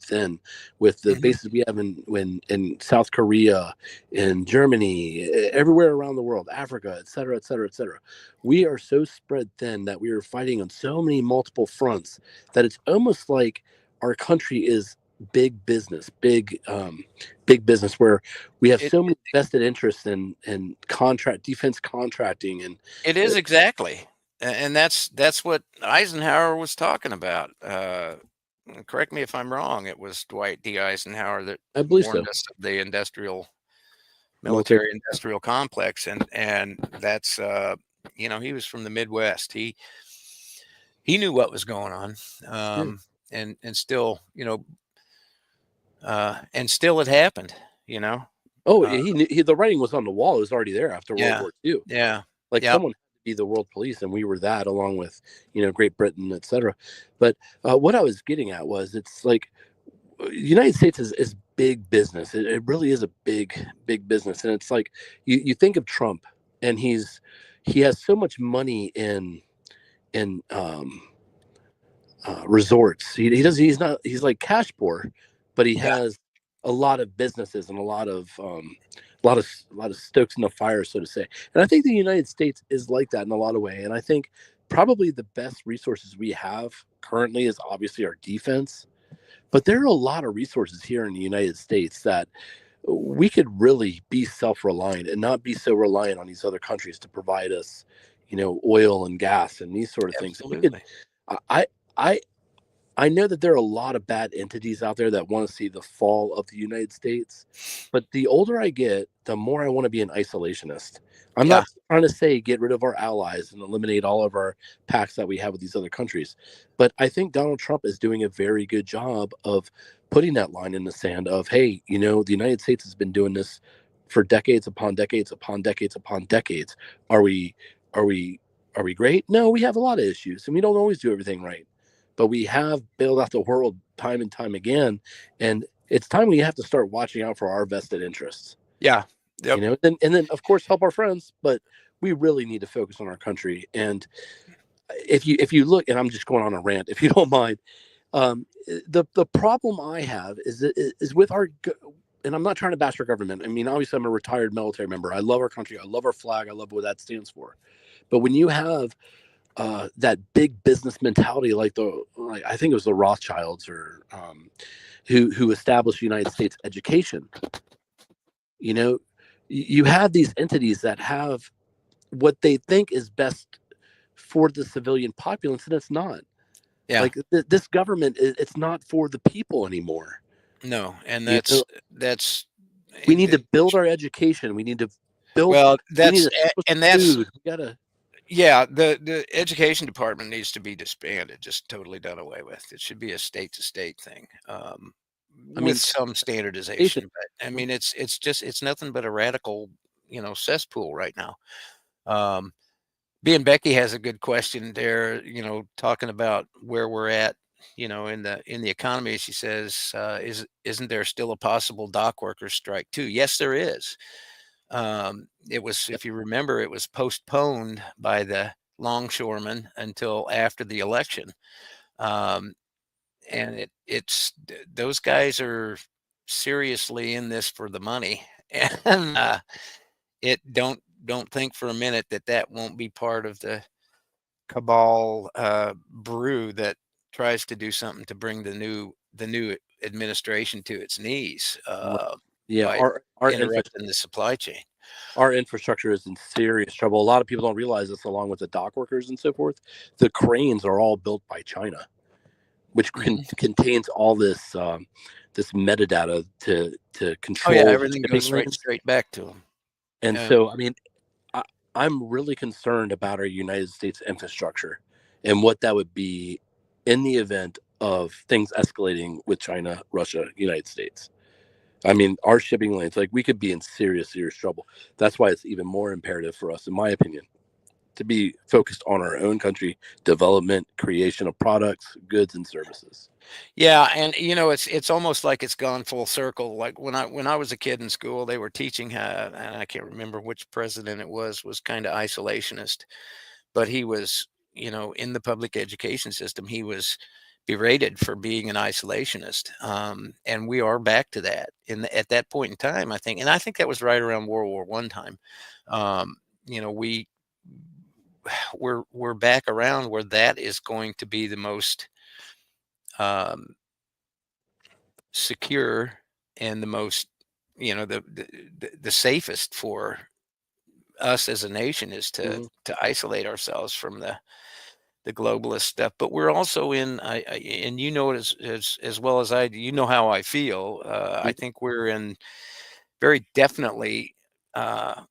thin with the Mhm. bases we have in South Korea, in Germany, everywhere around the world, Africa, et cetera, et cetera, et cetera. We are so spread thin that we are fighting on so many multiple fronts that it's almost like our country is big business, big business, where we have It so many vested interests in contract defense contracting and it uh, is exactly, and that's what Eisenhower was talking about. Correct me if I'm wrong. It was Dwight D. Eisenhower that I believe warned so. us of the Military. military industrial complex, and that's He was from the Midwest. He knew what was going on, Yeah. and still, and still it happened. You know, Oh, uh, the writing was on the wall. It was already there after World yeah, War II. yeah, Like yep, someone had to be the world police, and we were that, along with Great Britain, etc. But what I was getting at was, it's like the United States is big business. It really is a big business, and it's like you think of Trump, and he has so much money in resorts. He does. He's like cash poor, but he yeah, has a lot of businesses and a lot of stokes in the fire, so to say. And I think the United States is like that in a lot of way. And I think probably the best resources we have currently is obviously our defense. But there are a lot of resources here in the United States that we could really be self-reliant and not be so reliant on these other countries to provide us, oil and gas and these sort of things. We could. absolutely. I I I know that there are a lot of bad entities out there that want to see the fall of the United States, but the older I get, the more I want to be an isolationist. I'm Yeah, not trying to say get rid of our allies and eliminate all of our pacts that we have with these other countries, but I think Donald Trump is doing a very good job of putting that line in the sand of, hey, the United States has been doing this for decades upon decades upon decades upon decades. Are we are we are we great? No, we have a lot of issues and we don't always do everything right, but we have bailed out the world time and time again. And it's time we have to start watching out for our vested interests, yeah, yep, and then of course help our friends. But we really need to focus on our country. And if you look, and I'm just going on a rant, if you don't mind, the problem I have is with and I'm not trying to bash our government. I mean, obviously, I'm a retired military member. I love our country. I love our flag. I love what that stands for. But when you have that big business mentality, like I think it was the Rothschilds, or who established United States education. You know, you have these entities that have what they think is best for the civilian populace, and it's not. yeah. Like this government, it's not for the people anymore. No, and You know, that's we need to build our education. We need to build. well, We need to and that's food. We gotta. yeah. The education department needs to be disbanded, just totally done away with. It should be a state to state thing, I with mean, some education. standardization. But I mean, it's nothing but a radical, cesspool right now. Um, Being Becky has a good question there, talking about where we're at, in the economy. She says, isn't there still a possible dock workers strike too? Yes, there is. It was, Yep. if you remember, it was postponed by the longshoremen until after the election. Um, and those guys are seriously in this for the money. And it don't think for a minute that that won't be part of the cabal brew that tries to do something to bring the new administration to its knees, Right. Yeah. by interrupting the supply chain. Our infrastructure is in serious trouble. A lot of people don't realize this, along with the dock workers and so forth. The cranes are all built by China, which Mhm. contains all this metadata to Oh yeah, control the everything shipping goes right lanes. straight back to them. And Yeah, so, I mean, I, I'm really concerned about our United States infrastructure and what that would be in the event of things escalating with China, Russia, United States. I mean, our shipping lanes, like, we could be in serious trouble. That's why it's even more imperative for us, in my opinion, to be focused on our own country development, creation of products, goods, and services. yeah, and it's almost like it's gone full circle. Like when I was a kid in school, they were teaching how, and I can't remember which president it was kind of isolationist, but he was, in the public education system, he was berated for being an isolationist. And we are back to that at that point in time, I think. And I think that was right around World War I time. Um, you know, we we're back around where that is going to be the most um, secure and the most, the safest for us as a nation is to Hmm. isolate ourselves from the globalist stuff. But we're also in, and it as well as I do. You know how I feel. I think we're in very definitely uh,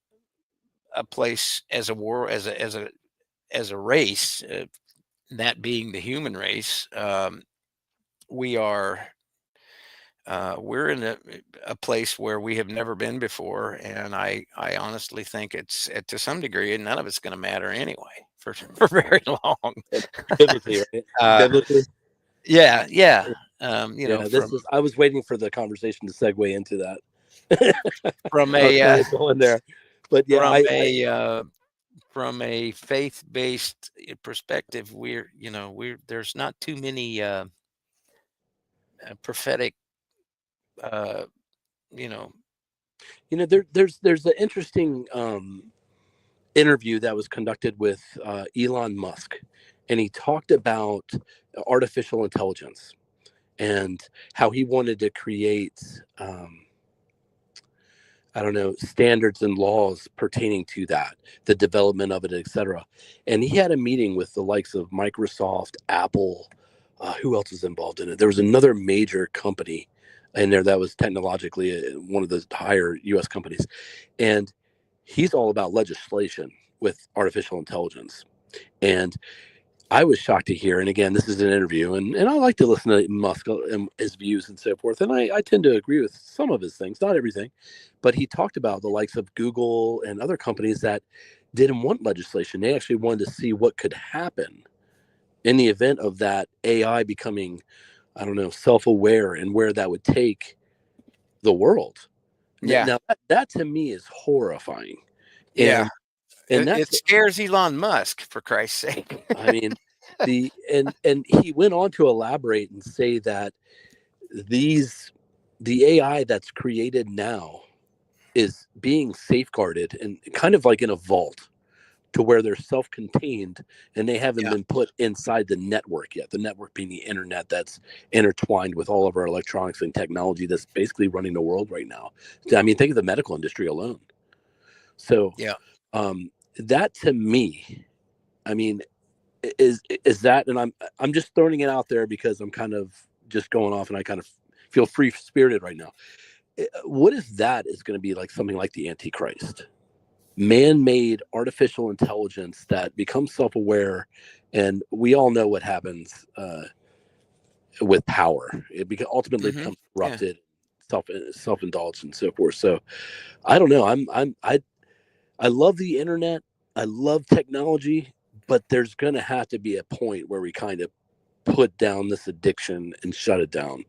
a place as a war as a race, that being the human race. We are we're in a place where we have never been before, and I honestly think it's to some degree, and none of it's going to matter anyway for for very long. Biblically, right? uh, Biblically. yeah, yeah. You know, Yeah, this is. I was waiting for the conversation to segue into that. from I was a kind of going there, but yeah, from I from a faith-based perspective, we're there's not too many prophetic, uh, you know, there's an interesting interview that was conducted with Elon Musk, and he talked about artificial intelligence and how he wanted to create I don't know, standards and laws pertaining to that, the development of it, etc. And he had a meeting with the likes of Microsoft, Apple. Who else was involved in it? There was another major company in there that was technologically one of the higher U.S. companies, and he's all about legislation with artificial intelligence. And I was shocked to hear, and again, this is an interview, and I like to listen to Musk and his views and so forth, and I tend to agree with some of his things, not everything, but he talked about the likes of Google and other companies that didn't want legislation. They actually wanted to see what could happen in the event of that AI becoming, I don't know, self-aware and where that would take the world. yeah, Now that to me is horrifying, yeah. and and It that's scares Elon Musk, for Christ's sake. I mean and he went on to elaborate and say that these the AI that's created now is being safeguarded and kind of like in a vault to where they're self-contained and they haven't Yeah, been put inside the network yet. The network being the internet that's intertwined with all of our electronics and technology that's basically running the world right now. I mean, think of the medical industry alone. So yeah. um, that to me, I mean, is that, and I'm just throwing it out there because I'm kind of just going off and I kind of feel free spirited right now. What if that is going to be like something like the Antichrist? Man-made artificial intelligence that becomes self-aware, and we all know what happens with power. It ultimately Hmm. becomes Yeah, corrupted, self-indulged, and so forth. So I don't know. I love the internet. I love technology, but there's going to have to be a point where we kind of put down this addiction and shut it down.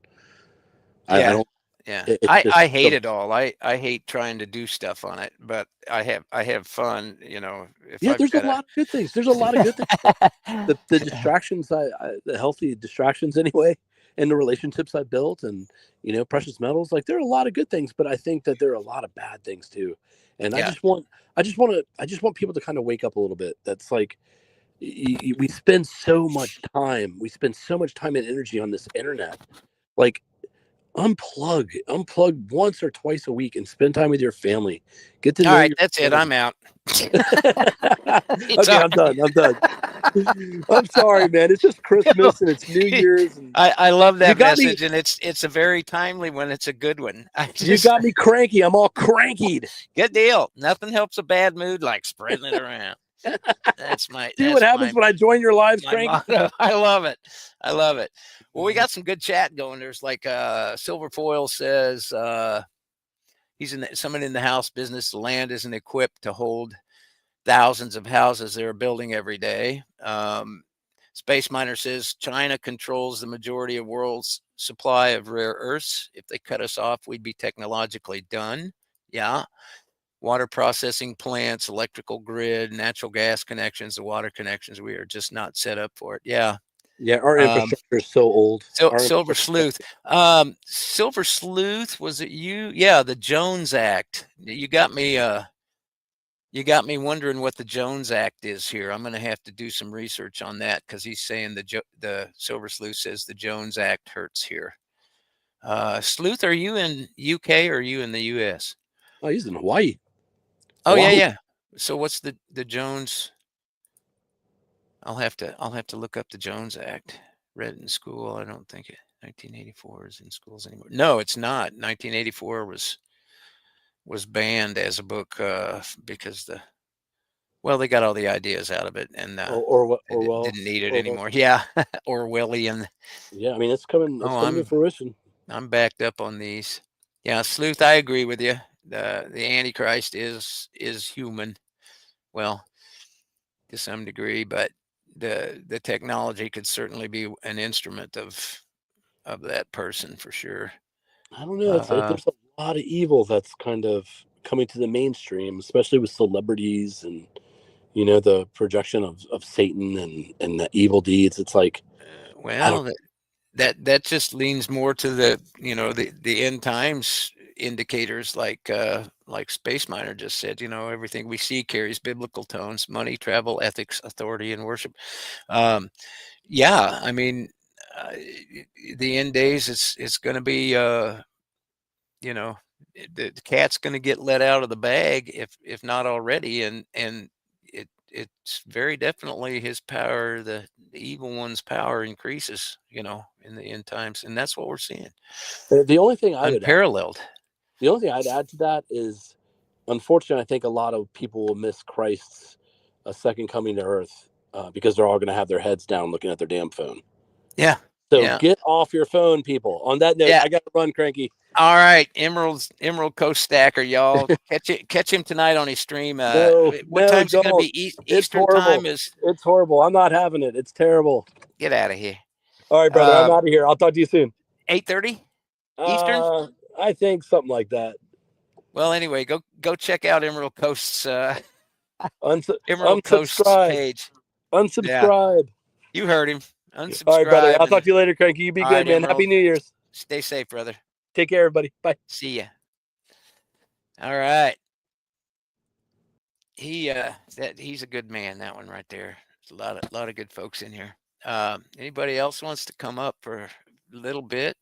I yeah, don't. yeah. It's just I hate so. it all. I hate trying to do stuff on it, but I have fun. You know, if Yeah, I've there's a got lot of good things. There's a lot of good things. The distractions, the healthy distractions anyway, and the relationships I built, and precious metals. Like there are a lot of good things, but I think that there are a lot of bad things too. And yeah, I just want people to kind of wake up a little bit. That's like we spend so much time, and energy on this internet. Like unplug once or twice a week and spend time with your family. Get to all know right, your that's it. family. I'm out. Okay, Sorry. I'm done. I'm done. I'm sorry, man. It's just Christmas and it's New Year's, and I love you that got me. message, and it's a very timely one. It's a good one. I You just got me cranky. I'm all crankied. good deal. Nothing helps a bad mood like spreading it around. See what happens when I join your lives, my cranky. motto. I love it. I love it. Well, we got some good chat going. There's like Silver Foil says he's someone in the house business. The land isn't equipped to hold thousands of houses they're building every day. Space Miner says China controls the majority of world's supply of rare earths. If they cut us off, we'd be technologically done. Yeah. Water processing plants, electrical grid, natural gas connections, the water connections. We are just not set up for it. Yeah. Yeah, our Um, infrastructure is so old. Our Silver infrastructure. Sleuth. Silver Sleuth, was it you? Yeah, the Jones Act. You got me wondering what the Jones Act is here. I'm going to have to do some research on that because he's saying the Silver Sleuth says the Jones Act hurts here. Sleuth, are you in UK or are you in the US? Oh, he's in Hawaii. Oh yeah, Oahu. yeah. So what's the Jones? I'll have to look up the Jones Act. Read it in school. I don't think 1984 is in schools anymore. No, it's not. 1984 was banned as a book because the Well, they got all the ideas out of it, and or what, they Orwell, didn't need it Orwell. anymore. Yeah, Orwellian. Yeah, I mean it's coming. It's Oh, coming to fruition. I'm backed up on these. Yeah, Sleuth, I agree with you. The Antichrist is human. Well, to some degree, but the technology could certainly be an instrument of that person for sure. I don't know. Uh, There's a lot of evil that's kind of coming to the mainstream, especially with celebrities and the projection of Satan and the evil deeds. It's like I don't. well, that just leans more to the end times indicators like Space Miner just said. Everything we see carries biblical tones: money, travel, ethics, authority, and worship. Um, yeah, I mean, uh, the end days, it's going to be you know the cat's going to get let out of the bag if not already, and it's very definitely his power, the evil one's power increases in the end times, and that's what we're seeing, The only thing I would add, unparalleled. the only thing I'd add to that is, unfortunately, I think a lot of people will miss Christ's second coming to Earth because they're all going to have their heads down looking at their damn phone. Yeah, So yeah, get off your phone, people. On that note, yeah. I got to run, Cranky. All right, Emerald Coast Stacker, y'all. Catch him tonight on his stream. No, What no, time's it gonna don't. be? It's Eastern time horrible. is. It's horrible. I'm not having it. It's terrible. Get out of here. All right, brother. I'm out of here. I'll talk to you soon. 8:30 Eastern. I think something like that. Well, anyway, go check out Emerald Coast's Unsubscribe. page. Yeah, Unsubscribe. you heard him. All right, brother. Unsubscribe I'll talk and to you later, Cranky. You be all good, right, man. Happy Emerald. New Year's. Stay safe, brother. Take care, everybody. Bye. See ya. All right. He's a good man. That one right there. There's a lot of good folks in here. Anybody else wants to come up for a little bit?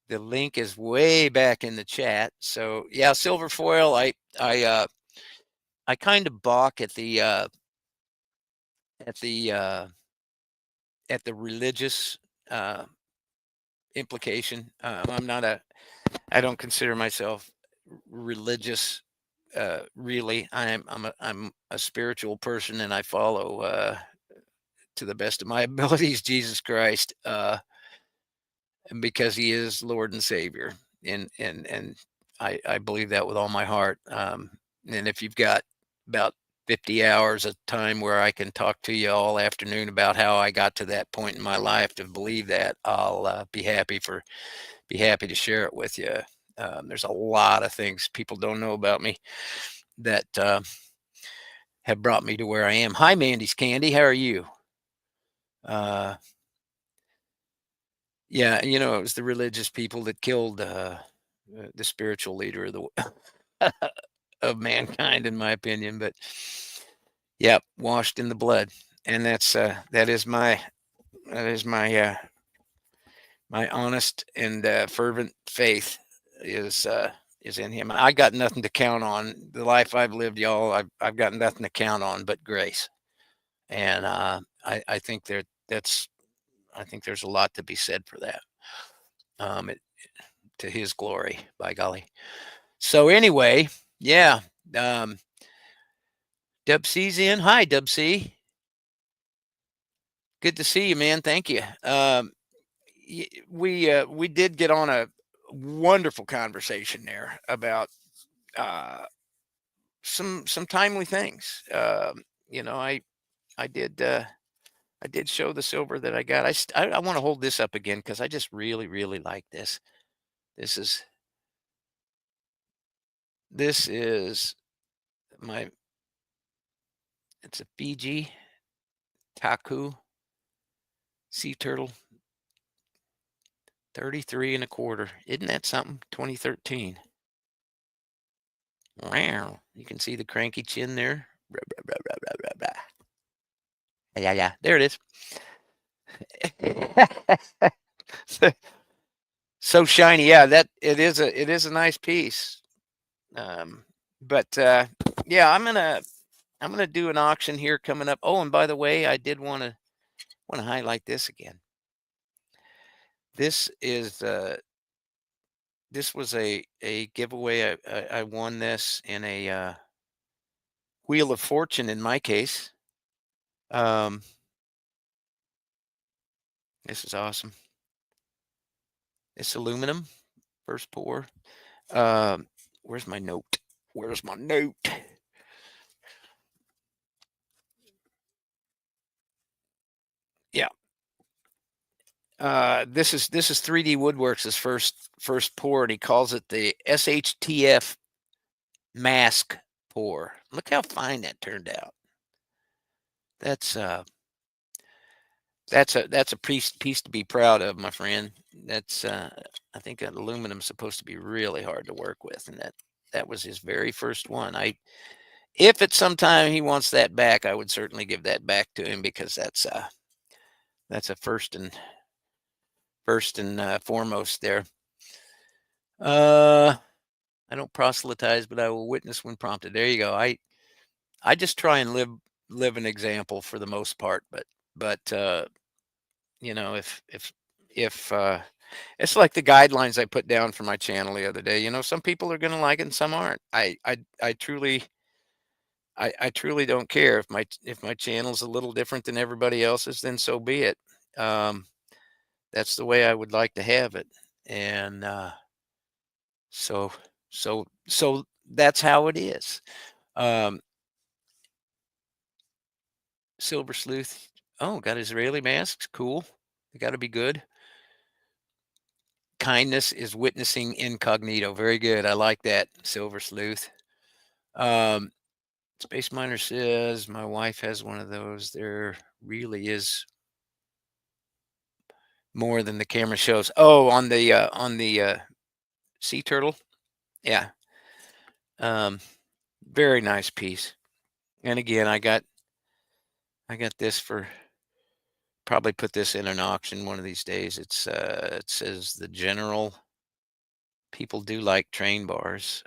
The link is way back in the chat. So yeah, silver foil. I kind of balk at the at the religious implication. I don't consider myself religious. Really, I'm a spiritual person, and I follow to the best of my abilities Jesus Christ, because He is Lord and Savior, and I believe that with all my heart. And if you've got about 50 hours of time where I can talk to you all afternoon about how I got to that point in my life to believe that, I'll be happy to share it with you. There's a lot of things people don't know about me that have brought me to where I am. Hi, Mandy's Candy. How are you? Uh, yeah, it was the religious people that killed the spiritual leader of mankind, in my opinion. But yeah, washed in the blood, and that is my honest and fervent faith is in Him. I got nothing to count on. The life I've lived, y'all, I've got nothing to count on but grace, and I think I think there's a lot to be said for that. It, to His glory, by golly. So anyway, yeah. Dub C's in. Hi, Dub C. Good to see you, man. Thank you. We did get on a wonderful conversation there about uh, some timely things. I did I did show the silver that I got. I want to hold this up again because I just really really like this. This is this is my it's a Fiji Taku sea turtle, 33 and a quarter. Isn't that something? 2013. Wow. You can see the cranky chin there. Blah, blah, blah, blah, blah, blah, blah. Yeah, yeah. There it is. So shiny. Yeah, that it is a nice piece. But yeah, I'm gonna do an auction here coming up. Oh, and by the way, I did want to highlight this again. This is this was a giveaway. I won this in a Wheel of Fortune in my case. Um, this is awesome. It's aluminum, first pour. Where's my note? Where's my note? Yeah. This is 3D Woodworks' first pour, and he calls it the SHTF mask pour. Look how fine that turned out. That's a piece to be proud of, my friend. That's I think aluminum's supposed to be really hard to work with, and that was his very first one. If at some time he wants that back, I would certainly give that back to him, because that's a first and foremost there. I don't proselytize, but I will witness when prompted. There you go. I just try and live an example for the most part, but you know, if it's like the guidelines I put down for my channel the other day. You know, some people are going to like it and some aren't. I truly don't care if my channel's a little different than everybody else's, then so be it. That's the way I would like to have it. And so that's how it is. Silver Sleuth. Oh, got Israeli masks. Cool. They got to be good. Kindness is witnessing incognito. Very good. I like that, Silver Sleuth. Space Miner says, my wife has one of those. There really is more than the camera shows. Oh, on the sea turtle. Yeah. Very nice piece. And again, I got this for, probably put this in an auction one of these days. It says the General. People do like train bars.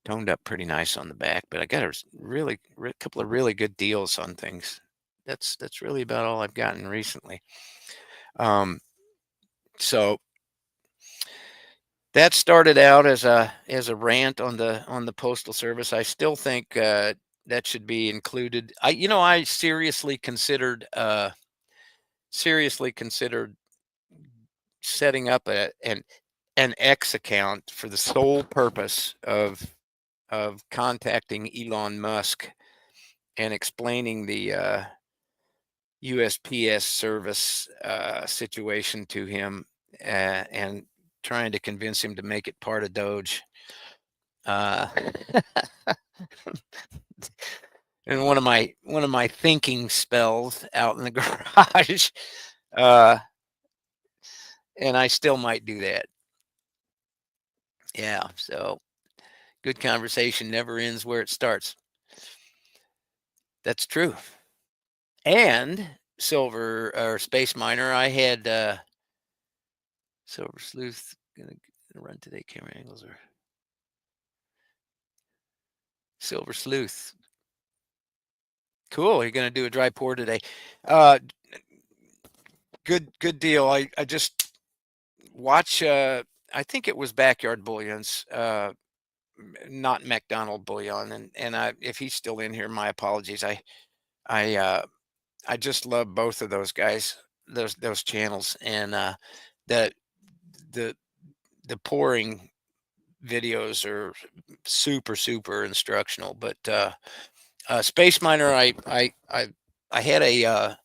Toned up pretty nice on the back, but I got a couple of really good deals on things. That's really about all I've gotten recently. So that started out as a rant on the Postal Service. I still think that should be included. I seriously considered setting up an X account for the sole purpose of contacting Elon Musk and explaining the USPS service situation to him, and trying to convince him to make it part of Doge. And one of my thinking spells out in the garage, and I still might do that. Yeah, so good conversation never ends where it starts. That's true. And Silver or Space Miner, I had Silver Sleuth gonna run today. Camera angles are Silver Sleuth. Cool. You're gonna do a dry pour today. Good deal. I just watch. I think it was Backyard Bullions, not McDonald Bullion. And if he's still in here, my apologies. I just love both of those guys, those channels, and the the the pouring videos are super instructional. But Space Miner, I had a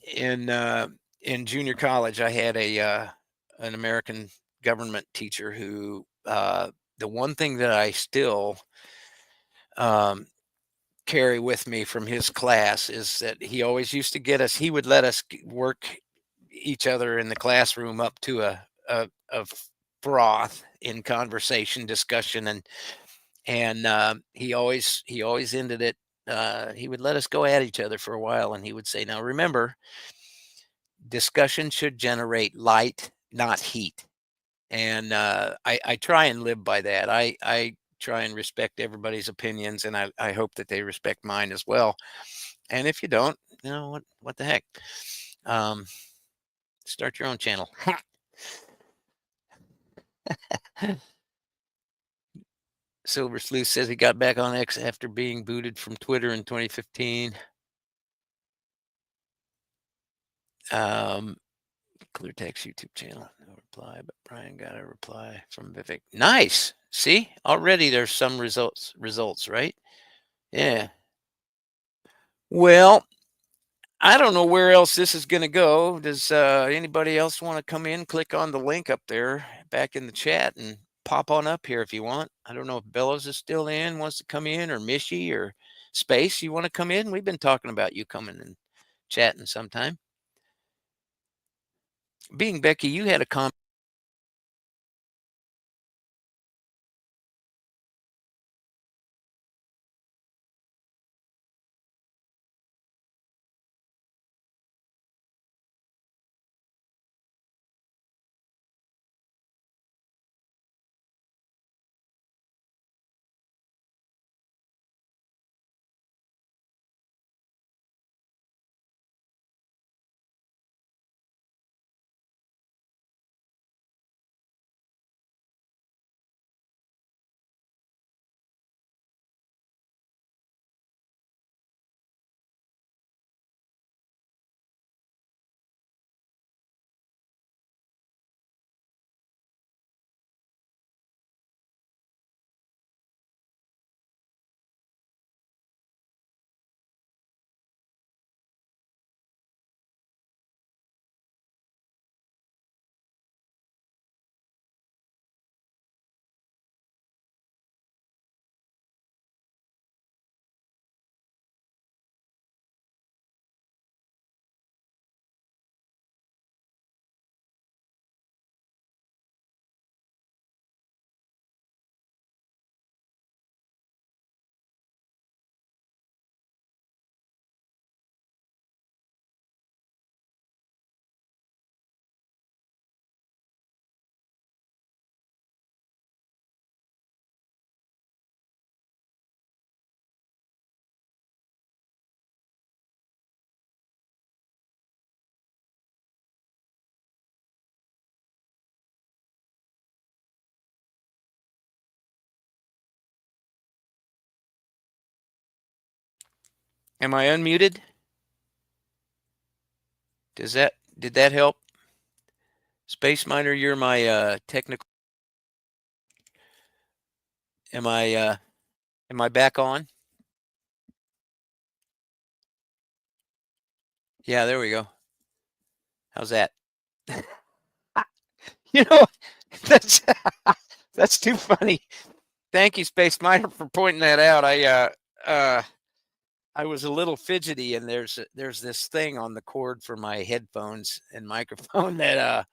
in junior college, I had an American government teacher who, the one thing that I still carry with me from his class is that he always used to get us. He would let us work each other in the classroom up to a froth in conversation, discussion, and he always ended it. He would let us go at each other for a while, and he would say, "Now remember, discussion should generate light, not heat." And I try and live by that. I try and respect everybody's opinions, and I hope that they respect mine as well. And if you don't, what the heck? Start your own channel. Silver Sleuth says he got back on X after being booted from Twitter in 2015. Clear Text YouTube channel. No reply, but Brian got a reply from Vivek. Nice. See, already there's some results, right? Yeah. Well, I don't know where else this is going to go. Does anybody else want to come in? Click on the link up there back in the chat and pop on up here if you want. I don't know if Bellows is still in, wants to come in, or Mishy or Space. You want to come in? We've been talking about you coming and chatting sometime. Being Becky, you had a comment. Am I unmuted? Did that help? Space Miner, you're my technical. Am I back on? Yeah, there we go. How's that? You know, that's that's too funny. Thank you, Space Miner, for pointing that out. I was a little fidgety, and there's this thing on the cord for my headphones and microphone that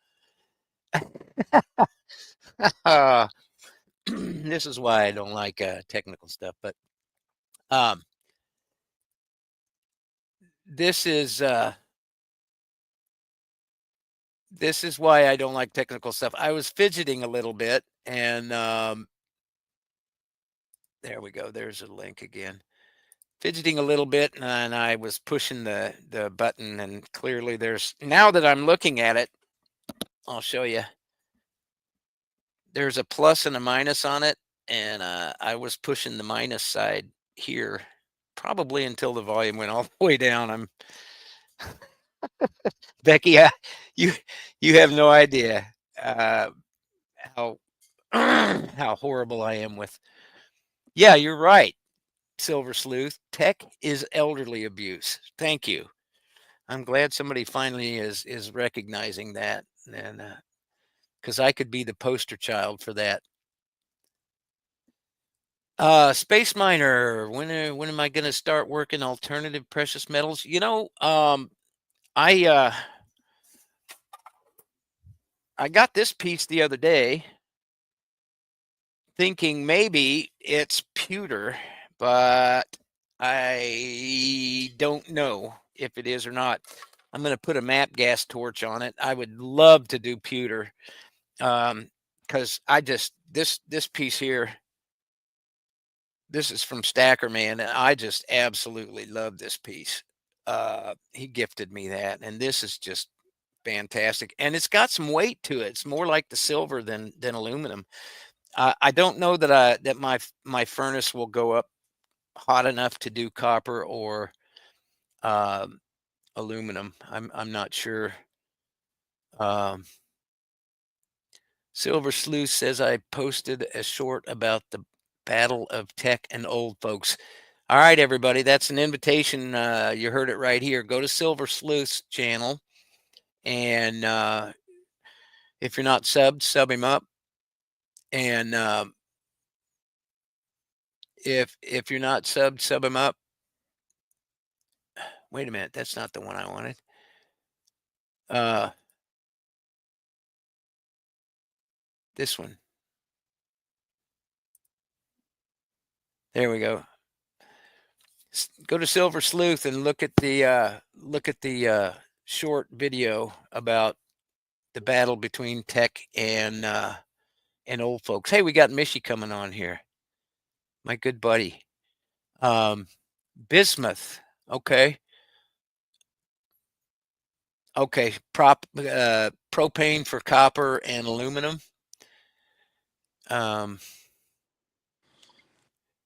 this is why I don't like technical stuff. But this is why I don't like technical stuff. I was fidgeting a little bit, and there we go. There's a link again. Fidgeting a little bit, and I was pushing the button, and clearly there's, now that I'm looking at it, I'll show you. There's a plus and a minus on it, and I was pushing the minus side here probably until the volume went all the way down. I'm Becky, you have no idea how how horrible I am with. Yeah, you're right, Silver Sleuth. Tech is elderly abuse. Thank you. I'm glad somebody finally is recognizing that, and because I could be the poster child for that. Space Miner, when am I going to start working alternative precious metals? You know, I got this piece the other day, thinking maybe it's pewter, but I don't know if it is or not. I'm going to put a map gas torch on it. I would love to do pewter, because I just this piece here. This is from Stacker Man, and I just absolutely love this piece. He gifted me that, and this is just fantastic. And it's got some weight to it. It's more like the silver than aluminum. I don't know that my furnace will go up hot enough to do copper or aluminum. I'm not sure. Um, Silver Sleuth says I posted a short about the battle of tech and old folks. All right, everybody, that's an invitation. You heard it right here. Go to Silver Sleuth's channel, and if you're not subbed, sub him up. And if you're not subbed, sub him up. Wait a minute, that's not the one I wanted. This one. There we go. Go to Silver Sleuth and look at the short video about the battle between tech and old folks. Hey, we got Mishy coming on here. My good buddy. Bismuth. Okay. Okay. Propane for copper and aluminum.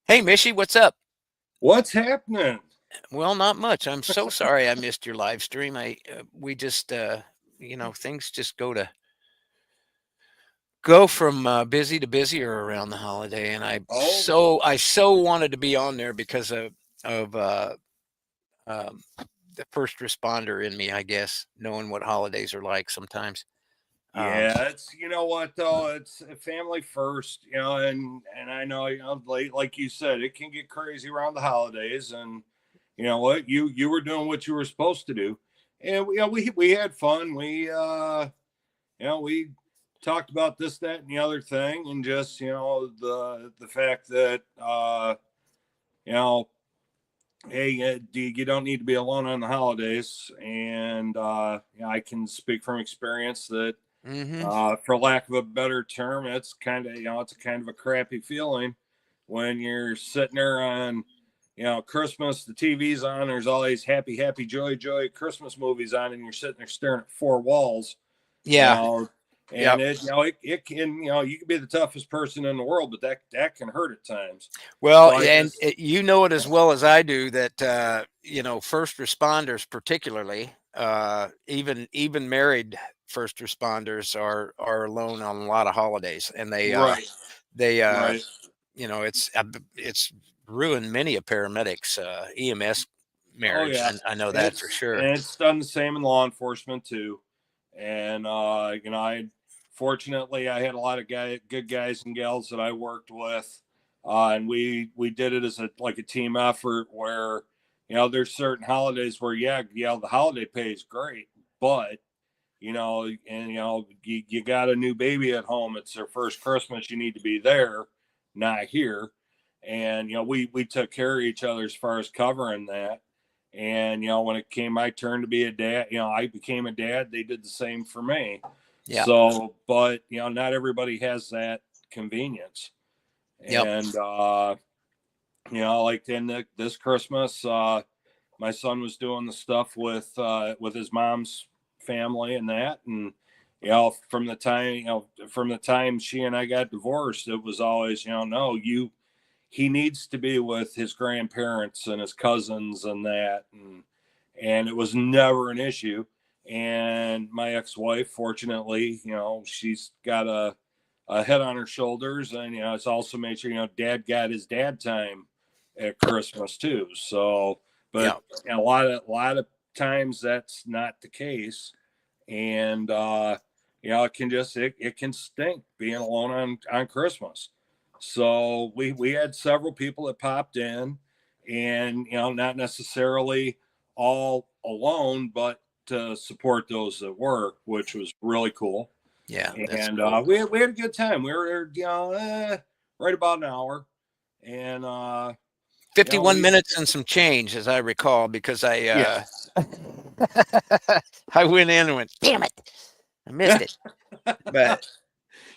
Hey, Mishy, what's up? What's happening? Well, not much. I'm so sorry I missed your live stream. We just things just go from busy to busier around the holiday, and I so wanted to be on there because of the first responder in me, I guess, knowing what holidays are like sometimes. Yeah, it's what though, it's family first, and I know like you said, it can get crazy around the holidays, and you know what, you were doing what you were supposed to do, and we had fun. We talked about this, that, and the other thing, and just the fact that you know hey, you don't need to be alone on the holidays, and I can speak from experience that. For lack of a better term, it's kind of it's a kind of a crappy feeling when you're sitting there on Christmas, the TV's on, there's all these happy, happy, joy, joy Christmas movies on, and you're sitting there staring at four walls. Yeah. And it can you can be the toughest person in the world, but that can hurt at times. Well, so you know it as well as I do that first responders, particularly even married first responders, are alone on a lot of holidays, and it's ruined many a paramedics EMS marriage. Oh, yeah. I know that for sure. And it's done the same in law enforcement too. And fortunately I had a lot of good guys and gals that I worked with, and we did it as a team effort where there's certain holidays where the holiday pay is great, but you got a new baby at home, it's their first Christmas, you need to be there, not here. And we took care of each other as far as covering that. And when it came my turn to be a dad, I became a dad, they did the same for me. Yeah. So but not everybody has that convenience. Yep. And like in this Christmas, my son was doing the stuff with his mom's family and that, and from the time she and I got divorced, it was always he needs to be with his grandparents and his cousins and that, and it was never an issue. And my ex-wife, fortunately, she's got a head on her shoulders, and it's also made sure dad got his dad time at Christmas too. So but a lot of times that's not the case, and it can stink being alone on Christmas. So we had several people that popped in, and not necessarily all alone, but to support those that work, which was really cool. Yeah, and cool. we had a good time. We were right about an hour, and 51 minutes and some change, as I recall, because I I went in and went, damn it, I missed it. But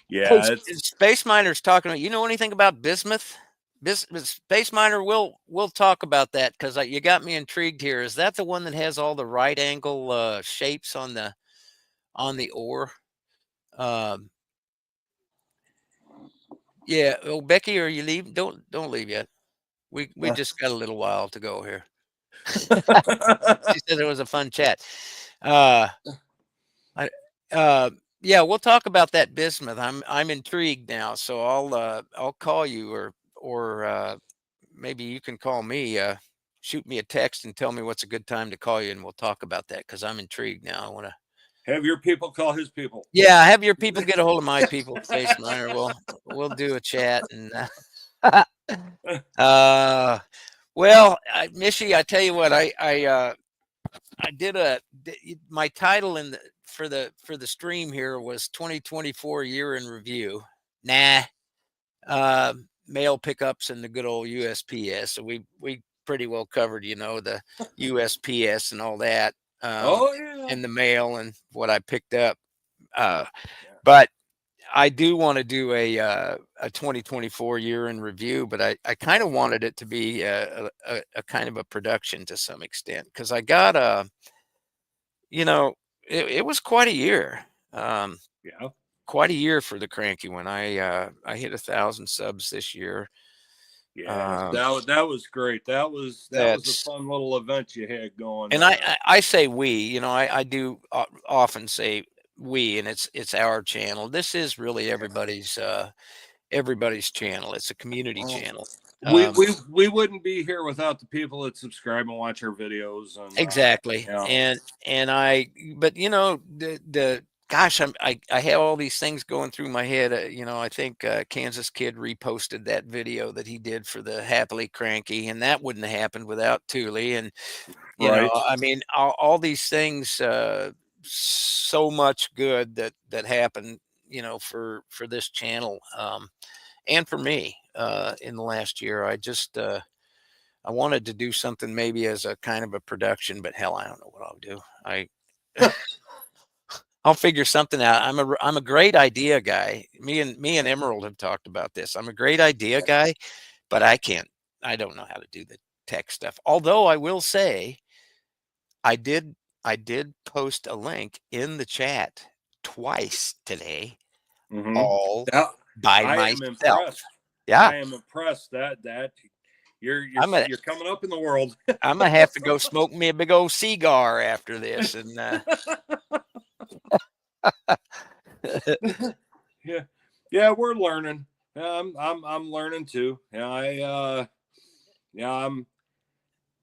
yeah, Space Miner's talking about. You know anything about bismuth? Space Miner, we'll talk about that because you got me intrigued here. Is that the one that has all the right angle shapes on the ore? Yeah. Oh, Becky, are you leaving? Don't leave yet. We just got a little while to go here. She said it was a fun chat. Uh, I, yeah, we'll talk about that bismuth. I'm intrigued now, so I'll call you or maybe you can call me. Shoot me a text and tell me what's a good time to call you, and we'll talk about that because I'm intrigued now. I want to. Have your people call his people. Yeah, have your people get a hold of my people, Face Miner. We'll do a chat and. Well, Mishy, I tell you what, I did my title for the stream here was 2024 year in review. Nah, mail pickups and the good old USPS. So we pretty well covered, the USPS and all that, Oh yeah. and the mail and what I picked up. But I do want to do a 2024 year in review, but I kind of wanted it to be a kind of a production to some extent because I got it was quite a year. Yeah. Quite a year for the cranky one. I hit 1,000 subs this year. Yeah, that was great. That was a fun little event you had going. And I say we, I do often say we, and it's our channel. This is really everybody's channel. It's a community channel. We wouldn't be here without the people that subscribe and watch our videos. And exactly. But the gosh, I have all these things going through my head. I think Kansas Kid reposted that video that he did for the Happily Cranky, and that wouldn't have happened without Thule. And I mean, all these things, so much good that happened, for this channel, and for me, in the last year. I wanted to do something maybe as a kind of a production, but hell, I don't know what I'll do. I'll figure something out. I'm a great idea guy. Me and Emerald have talked about this. I'm a great idea guy, but I don't know how to do the tech stuff. Although I will say I did post a link in the chat twice today, all by I myself. am impressed. Yeah. I am impressed that you're coming up in the world. I'm gonna have to go smoke me a big old cigar after this, and yeah, we're learning. I'm learning too. I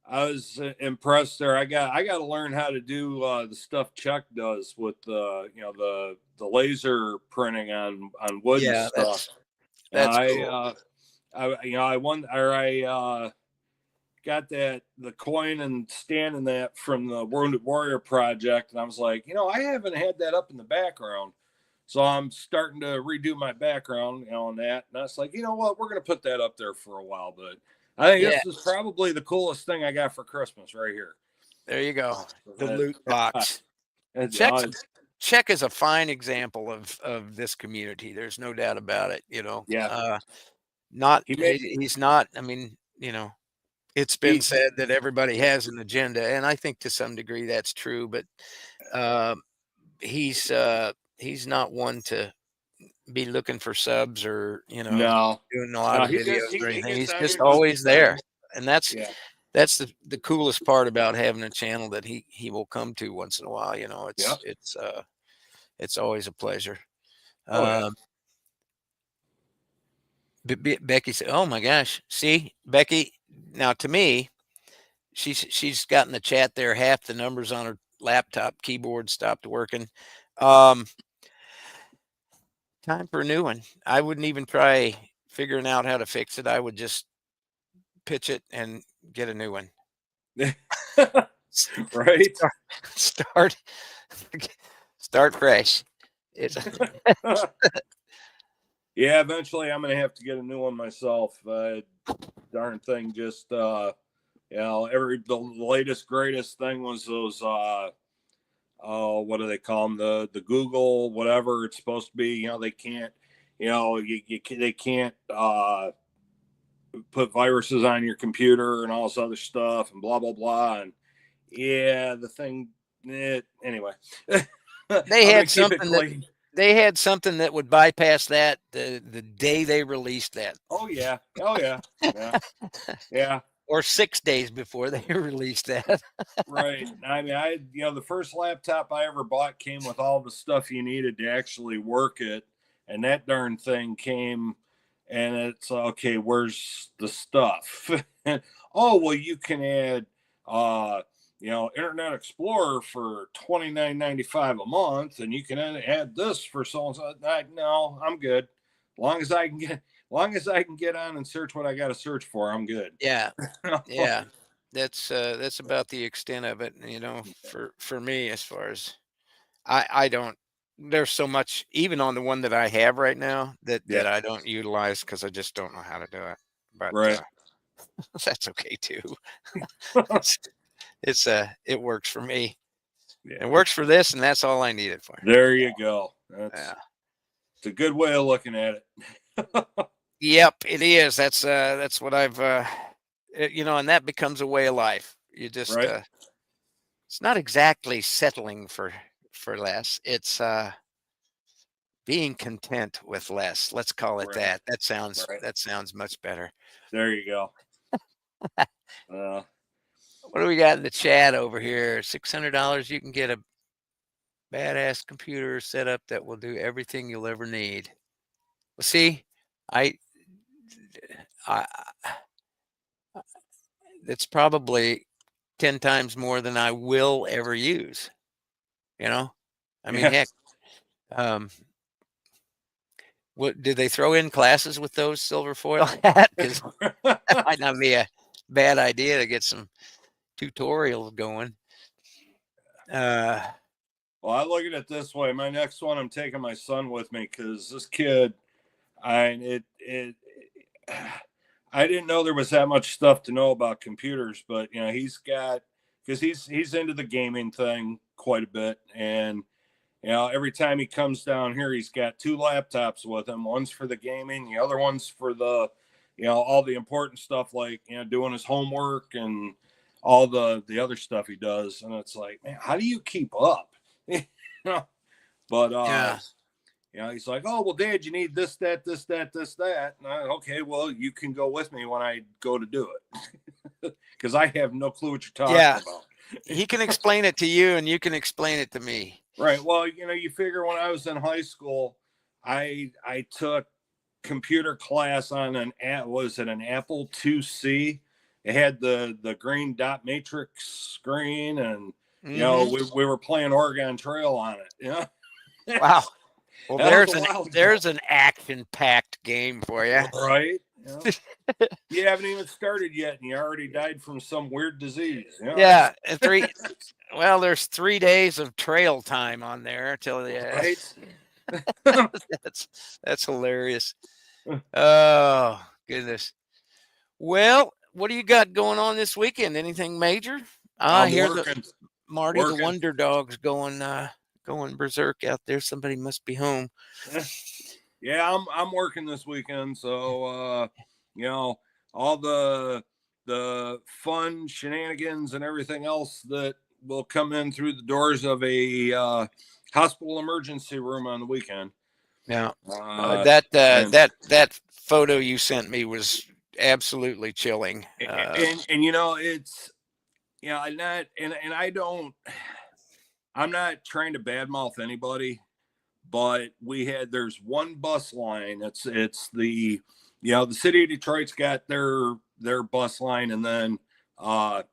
was impressed there. I got to learn how to do the stuff Chuck does with the laser printing on wood and stuff. That's cool. I got the coin and standing that from the Wounded Warrior Project, and I was like, I haven't had that up in the background, so I'm starting to redo my background, on that. And I was like, you know what, we're gonna put that up there for a while, but I think this is probably the coolest thing I got for Christmas right here. There you go, the loot box. Check is a fine example of this community. There's no doubt about it. Yeah. He's not. I mean, it's been said that everybody has an agenda, and I think to some degree that's true. But he's not one to be looking for subs or doing a lot of videos or anything. He's just always there, and that's the coolest part about having a channel that he will come to once in a while. It's always a pleasure. Becky said, "Oh my gosh, see, Becky." Now, to me, she's got in the chat there. Half the numbers on her laptop keyboard stopped working. Time for a new one. I wouldn't even try figuring out how to fix it. I would just pitch it and get a new one. Right. Start fresh. Yeah, eventually I'm gonna have to get a new one myself. Darn thing, just the latest greatest thing was those what do they call them, the Google whatever it's supposed to be. They can't they can't put viruses on your computer and all this other stuff and blah blah blah. And the thing anyway. They had something they had something that would bypass that the day they released that. Oh yeah. Oh yeah. Yeah. Yeah. Or 6 days before they released that. Right. I mean, the first laptop I ever bought came with all the stuff you needed to actually work it. And that darn thing came and it's okay, where's the stuff? Oh, well, you can add, Internet Explorer for $29.95 a month, and you can add this for so and so. No, I'm good. Long as I can get on and search what I got to search for, I'm good. Yeah. Yeah. That's about the extent of it, for me, as far as I don't, there's so much even on the one that I have right now that Yeah. I don't utilize because I just don't know how to do it. But Right. that's okay too. It works for me. Yeah. It works for this, and that's all I need it for. There you go. Yeah. It's a good way of looking at it. Yep, it is. That's what I've and that becomes a way of life. You just Right. It's not exactly settling for less. It's being content with less. Let's call it Right. that. That sounds much better. There you go. What do we got in the chat over here? $600, you can get a badass computer setup that will do everything you'll ever need. Well, see, I it's probably 10 times more than I will ever use. I mean, heck, what did they throw in classes with those silver foil hat? Because that might not be a bad idea to get some tutorials going. Well, I look at it this way. My next one, I'm taking my son with me because this kid, I didn't know there was that much stuff to know about computers, but because he's into the gaming thing quite a bit, and every time he comes down here, he's got 2 laptops with him. One's for the gaming, the other one's for the, all the important stuff like doing his homework and all the other stuff he does. And it's like, man, how do you keep up? But he's like, oh, well, Dad, you need this, that, this, that, this, that. And okay, well, you can go with me when I go to do it. Because I have no clue what you're talking about. He can explain it to you and you can explain it to me. Right. Well, you figure when I was in high school, I took computer class on an Apple IIc. It had the green dot matrix screen, and we were playing Oregon Trail on it. Wow. Well, there's an action-packed game for you. Right. You haven't even started yet, and you already died from some weird disease. Yeah. There's 3 days of trail time on there till the right. That's hilarious. Oh goodness. Well, what do you got going on this weekend? Anything major? I hear Marty the Wonder Dog's going berserk out there. Somebody must be home. Yeah, I'm working this weekend, so all the fun shenanigans and everything else that will come in through the doors of a hospital emergency room on the weekend. Yeah, that photo you sent me was absolutely chilling. It's I'm not trying to badmouth anybody, but there's one bus line. It's the city of Detroit's got their bus line, and then the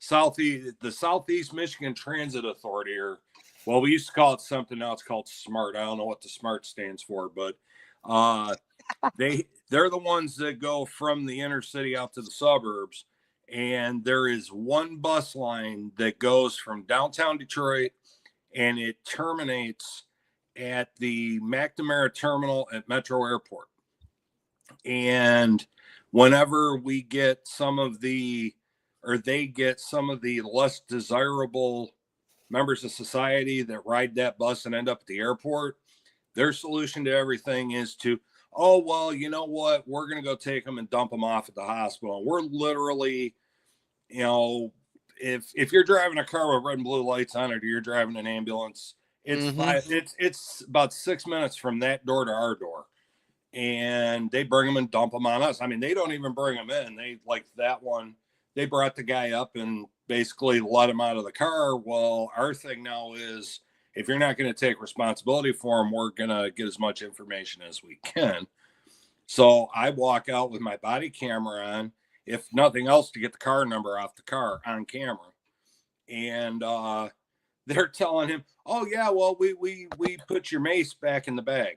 Southeast Michigan Transit Authority, or we used to call it something, now it's called SMART. I don't know what the SMART stands for, but they're the ones that go from the inner city out to the suburbs. And there is one bus line that goes from downtown Detroit, and it terminates at the McNamara terminal at Metro Airport. And whenever they get some of the less desirable members of society that ride that bus and end up at the airport, their solution to everything is to, oh, well, you know what? We're going to go take them and dump them off at the hospital. And we're literally, if you're driving a car with red and blue lights on it, or you're driving an ambulance, It's about 6 minutes from that door to our door, and they bring them and dump them on us. I mean, they don't even bring them in. They like that one. They brought the guy up and basically let him out of the car. Well, our thing now is, if you're not going to take responsibility for him, we're going to get as much information as we can. So I walk out with my body camera on, if nothing else, to get the car number off the car on camera. And they're telling him, oh yeah, well, we put your mace back in the bag.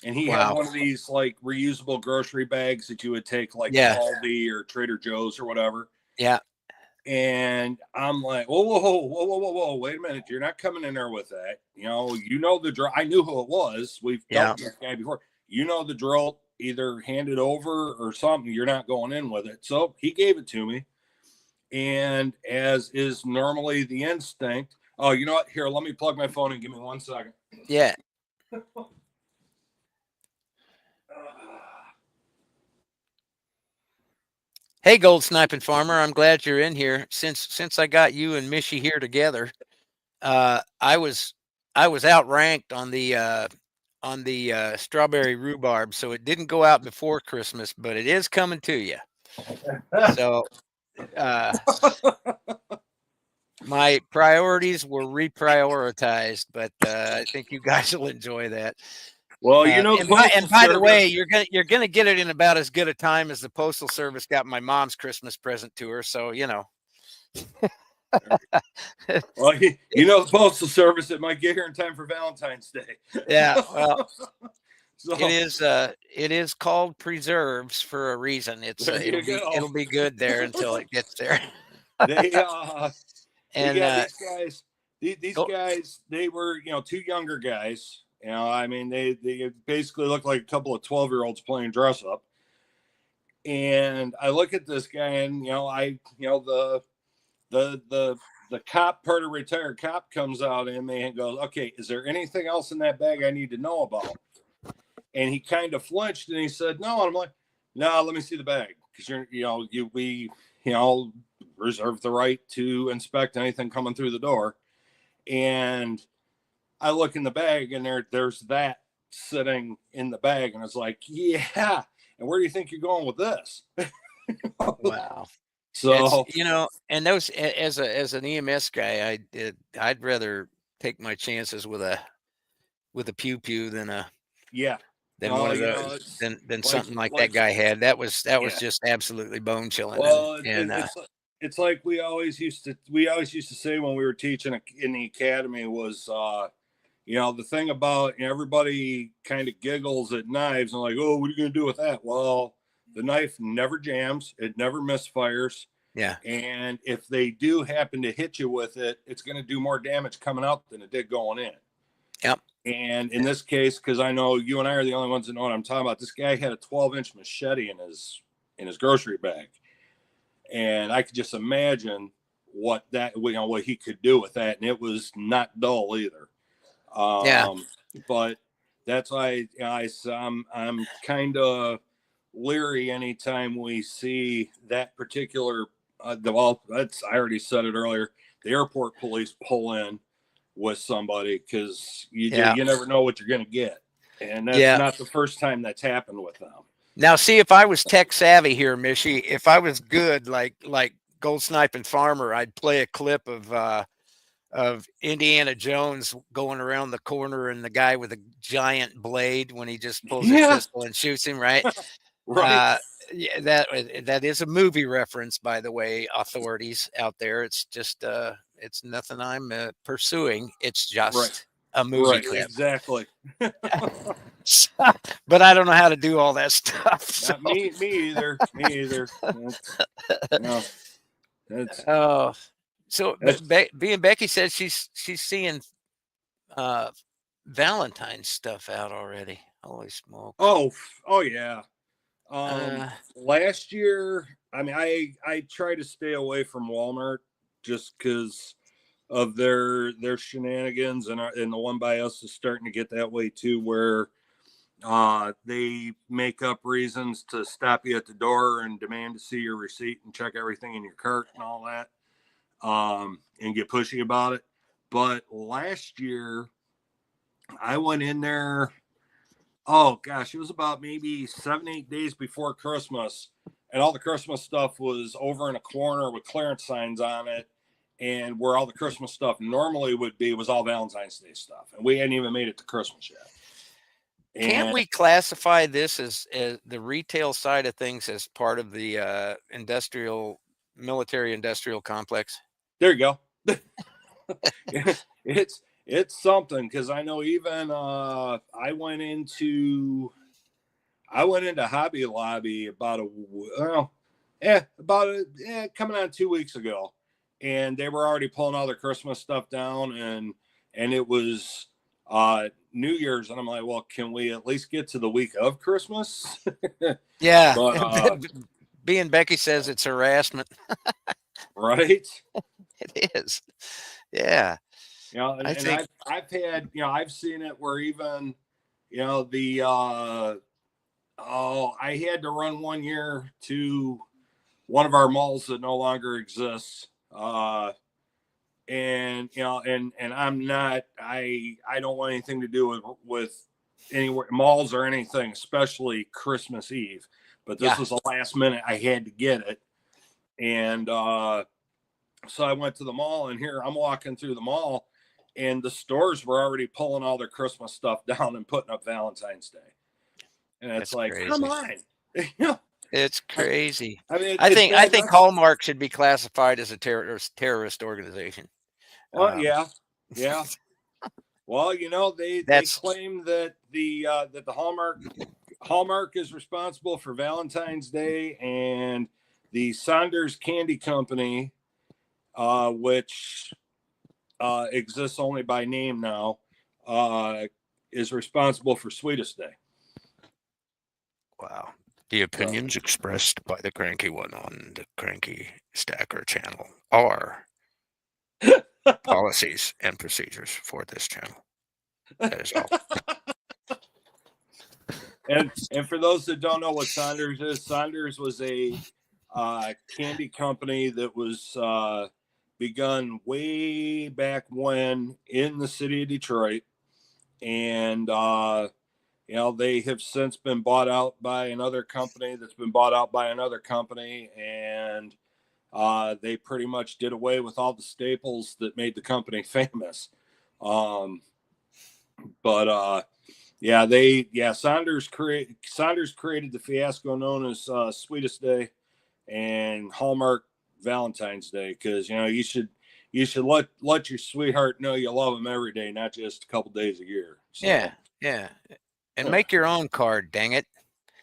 And he had one of these like reusable grocery bags that you would take like Aldi or Trader Joe's or whatever. Yeah. And I'm like, whoa, wait a minute. You're not coming in there with that. You know the I knew who it was. We've dealt with this guy before. You know the drill, either hand it over or something. You're not going in with it. So he gave it to me. And as is normally the instinct, oh, you know what? Here, let me plug my phone and give me 1 second. Yeah. Hey, Gold Sniping Farmer, I'm glad you're in here. Since I got you and Mishy here together, I was outranked on the strawberry rhubarb, so it didn't go out before Christmas, but it is coming to you. So my priorities were reprioritized, but I think you guys will enjoy that. Well, and by the way, you're gonna get it in about as good a time as the Postal Service got my mom's Christmas present to her. So well, the Postal Service, it might get here in time for Valentine's Day. Yeah, well, so it is called preserves for a reason. It'll be good there until it gets there. These guys, they were, two younger guys. I mean, they basically look like a couple of 12-year-olds playing dress up. And I look at this guy, and the cop, part of retired cop, comes out in me and goes, "Okay, is there anything else in that bag I need to know about?" And he kind of flinched and he said, "No." And I'm like, "No, let me see the bag, because we reserve the right to inspect anything coming through the door." And I look in the bag, and there's that sitting in the bag, and it's like, yeah. And where do you think you're going with this? Wow. So and those, as an EMS guy, I'd rather take my chances with a pew pew than one of those than something like that guy had. That was just absolutely bone chilling. Well, it's like we always used to say when we were teaching in the academy was, the thing about, everybody kind of giggles at knives and like, oh, what are you going to do with that? Well, the knife never jams. It never misfires. Yeah. And if they do happen to hit you with it, it's going to do more damage coming out than it did going in. Yep. And in this case, because I know you and I are the only ones that know what I'm talking about, this guy had a 12-inch machete in his grocery bag. And I could just imagine what he could do with that. And it was not dull either. But that's why I'm kind of leery anytime we see that particular, I already said it earlier, the airport police pull in with somebody, because you never know what you're going to get. And that's not the first time that's happened with them. Now, see, if I was tech savvy here, Mishy, if I was good, like Gold Sniping Farmer, I'd play a clip of Indiana Jones going around the corner and the guy with a giant blade when he just pulls his pistol and shoots him, right? Right. That is a movie reference, by the way, authorities out there. It's just it's nothing I'm pursuing. It's just a movie clip. Exactly. But I don't know how to do all that stuff. So. Me either. So being Becky said she's seeing Valentine's stuff out already. Holy smoke! Oh yeah. Last year, I mean, I try to stay away from Walmart just because of their shenanigans, and the one by us is starting to get that way too, where they make up reasons to stop you at the door and demand to see your receipt and check everything in your cart and all that, and get pushy about it. But last year, I went in there. Oh gosh, it was about maybe 7-8 days before Christmas, and all the Christmas stuff was over in a corner with clearance signs on it. And where all the Christmas stuff normally would be was all Valentine's Day stuff, and we hadn't even made it to Christmas yet. Can't we classify this as the retail side of things as part of the military industrial complex? There you go. It's something, because I know even I went into Hobby Lobby about coming on 2 weeks ago, and they were already pulling all their Christmas stuff down, and it was New Year's, and I'm like, well, can we at least get to the week of Christmas? Yeah. But, being Becky says it's harassment. Right? It is. Yeah. You know, and I've had, I've seen it where even, the I had to run one year to one of our malls that no longer exists. And I'm not, I don't want anything to do with anywhere malls or anything, especially Christmas Eve. But this was the last minute I had to get it. And so I went to the mall, and here I'm walking through the mall, and the stores were already pulling all their Christmas stuff down and putting up Valentine's Day. And it's like, crazy. come on. It's crazy. I mean, I think Hallmark should be classified as a terrorist organization. Well, yeah. Well, they claim that the Hallmark is responsible for Valentine's Day, and the Saunders Candy Company, which exists only by name now, is responsible for Sweetest Day. Wow. The opinions expressed by the Cranky One on the Cranky Stacker channel are policies and procedures for this channel. That is all. And for those that don't know what Saunders is, Saunders was a candy company that was begun way back when in the city of Detroit, and they have since been bought out by another company that's been bought out by another company, and they pretty much did away with all the staples that made the company famous. Saunders created the fiasco known as Sweetest Day and Hallmark Valentine's Day, because you should let your sweetheart know you love them every day, not just a couple days a year. So, yeah. And make your own card, dang it.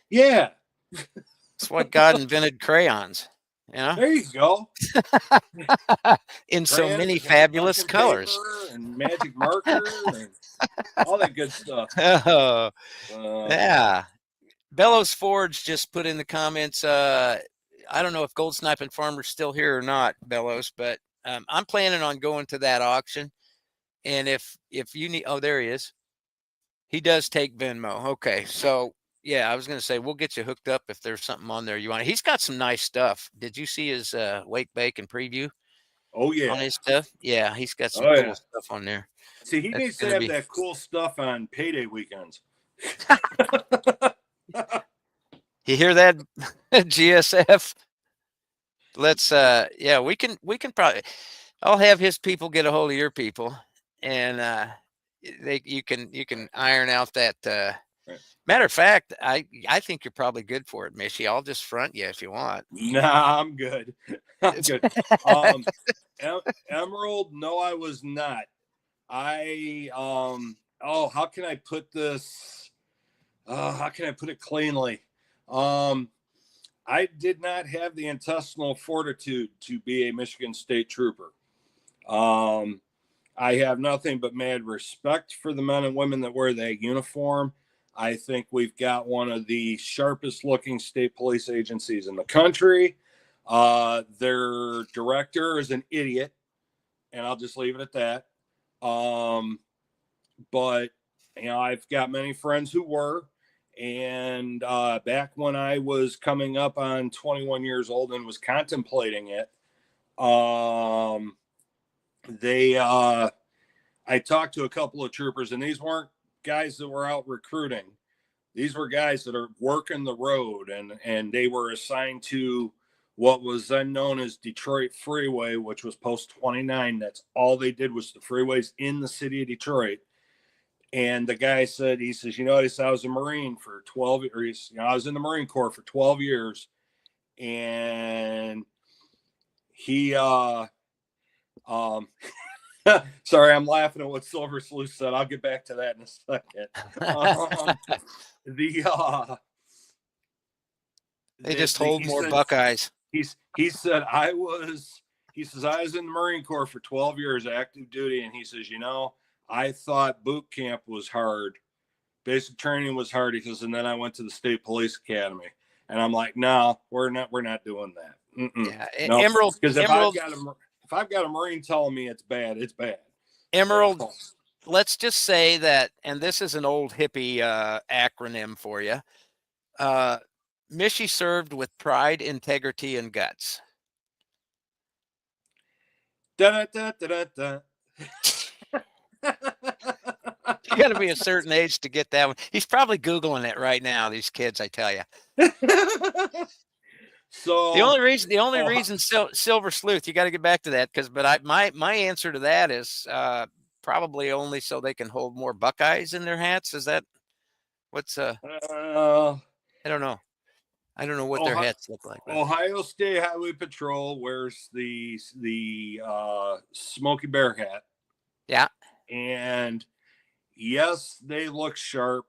Yeah. That's why God invented crayons. There you go. In so many fabulous colors. And magic marker and all that good stuff. Yeah. Bellows Forge just put in the comments, I don't know if Gold Sniping Farmer's still here or not, Bellows, but I'm planning on going to that auction. And if you need, there he is. He does take Venmo. Okay. So yeah, I was going to say, we'll get you hooked up if there's something on there you want. He's got some nice stuff. Did you see his wake, bake, and preview? Oh, yeah. On his stuff? Yeah, he's got some cool stuff on there. See, he needs to have that cool stuff on payday weekends. You hear that, GSF? Let's we can probably, I'll have his people get a hold of your people, and you can iron out that right. Matter of fact, I think you're probably good for it, Mishy. I'll just front you if you want. Nah, I'm good. I'm good. Emerald, no, I was not. How can I put this? How can I put it cleanly? I did not have the intestinal fortitude to be a Michigan State Trooper. I have nothing but mad respect for the men and women that wear that uniform. I think we've got one of the sharpest looking state police agencies in the country. Their director is an idiot, and I'll just leave it at that. But I've got many friends who were, and back when I was coming up on 21 years old and was contemplating it, I talked to a couple of troopers, and these weren't guys that were out recruiting. These were guys that are working the road, and they were assigned to what was then known as Detroit Freeway, which was Post 29. That's all they did was the freeways in the city of Detroit. And the guy said, he says, you know, I was a Marine for 12 years. You know, I was in the Marine Corps for 12 years. And he, sorry, I'm laughing at what Silver Sleuth said. I'll get back to that in a second. They just hold more Buckeyes. He said, I was in the Marine Corps for 12 years, active duty. And he says, you know, I thought boot camp was hard. Basic training was hard because, and then I went to the State Police Academy. And I'm like, no, we're not doing that. Yeah, no, Emerald. Because if Emerald, I've got a Marine telling me it's bad, it's bad. Emerald, let's just say that, and this is an old hippie acronym for you. Mishy served with pride, integrity, and guts. Da, da, da, da, da. You got to be a certain age to get that one. He's probably Googling it right now. These kids, I tell you. So the only reason, Silver Sleuth, you got to get back to that my answer to that is probably only so they can hold more Buckeyes in their hats. Is that what's I don't know. I don't know what their hats look like. Ohio State Highway Patrol wears the Smokey Bear hat. Yeah. And yes, they look sharp.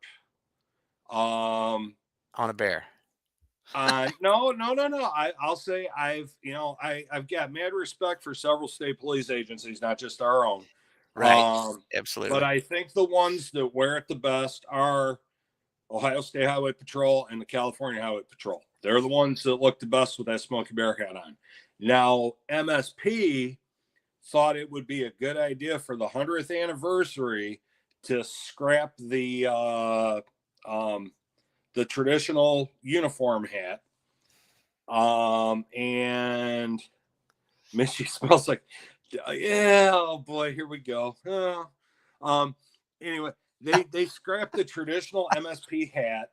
On a bear. No. I'll say I've got mad respect for several state police agencies, not just our own. Right. Absolutely. But I think the ones that wear it the best are Ohio State Highway Patrol and the California Highway Patrol. They're the ones that look the best with that Smokey Bear hat on. Now, MSP thought it would be a good idea for the 100th anniversary to scrap the traditional uniform hat. And Mishy smells like, yeah, oh boy, here we go. Anyway, they scrapped the traditional MSP hat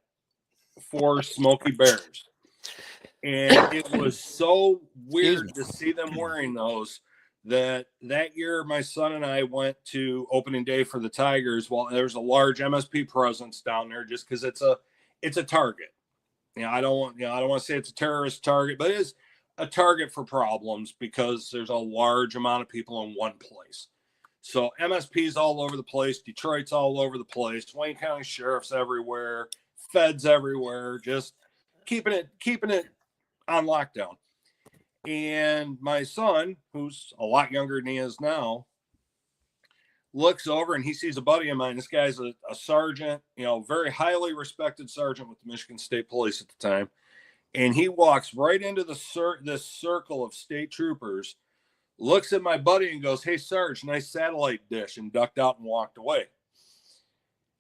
for Smokey Bears. And it was so weird to see them wearing those that year my son and I went to opening day for the Tigers. Well, there's a large MSP presence down there just because it's a target. I don't want to say it's a terrorist target, but it is a target for problems because there's a large amount of people in one place. So MSP's all over the place. Detroit's all over the place. Wayne County Sheriff's everywhere. Feds everywhere. Just keeping it on lockdown. And my son, who's a lot younger than he is now, looks over and he sees a buddy of mine. This guy's a sergeant, very highly respected sergeant with the Michigan State Police at the time. And he walks right into this circle of state troopers, looks at my buddy and goes, "Hey, Sarge, nice satellite dish," and ducked out and walked away.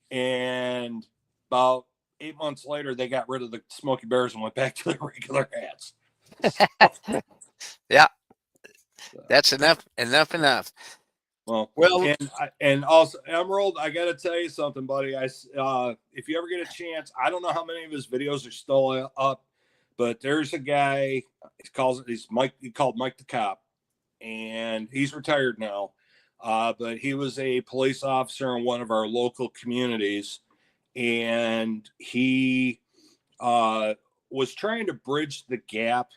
And about 8 months later, they got rid of the Smokey Bears and went back to their regular hats. Yeah, that's enough. Well, and also Emerald, I got to tell you something, buddy. If you ever get a chance, I don't know how many of his videos are still up, but there's a guy. He called Mike the Cop, and he's retired now. But he was a police officer in one of our local communities, and he was trying to bridge the gap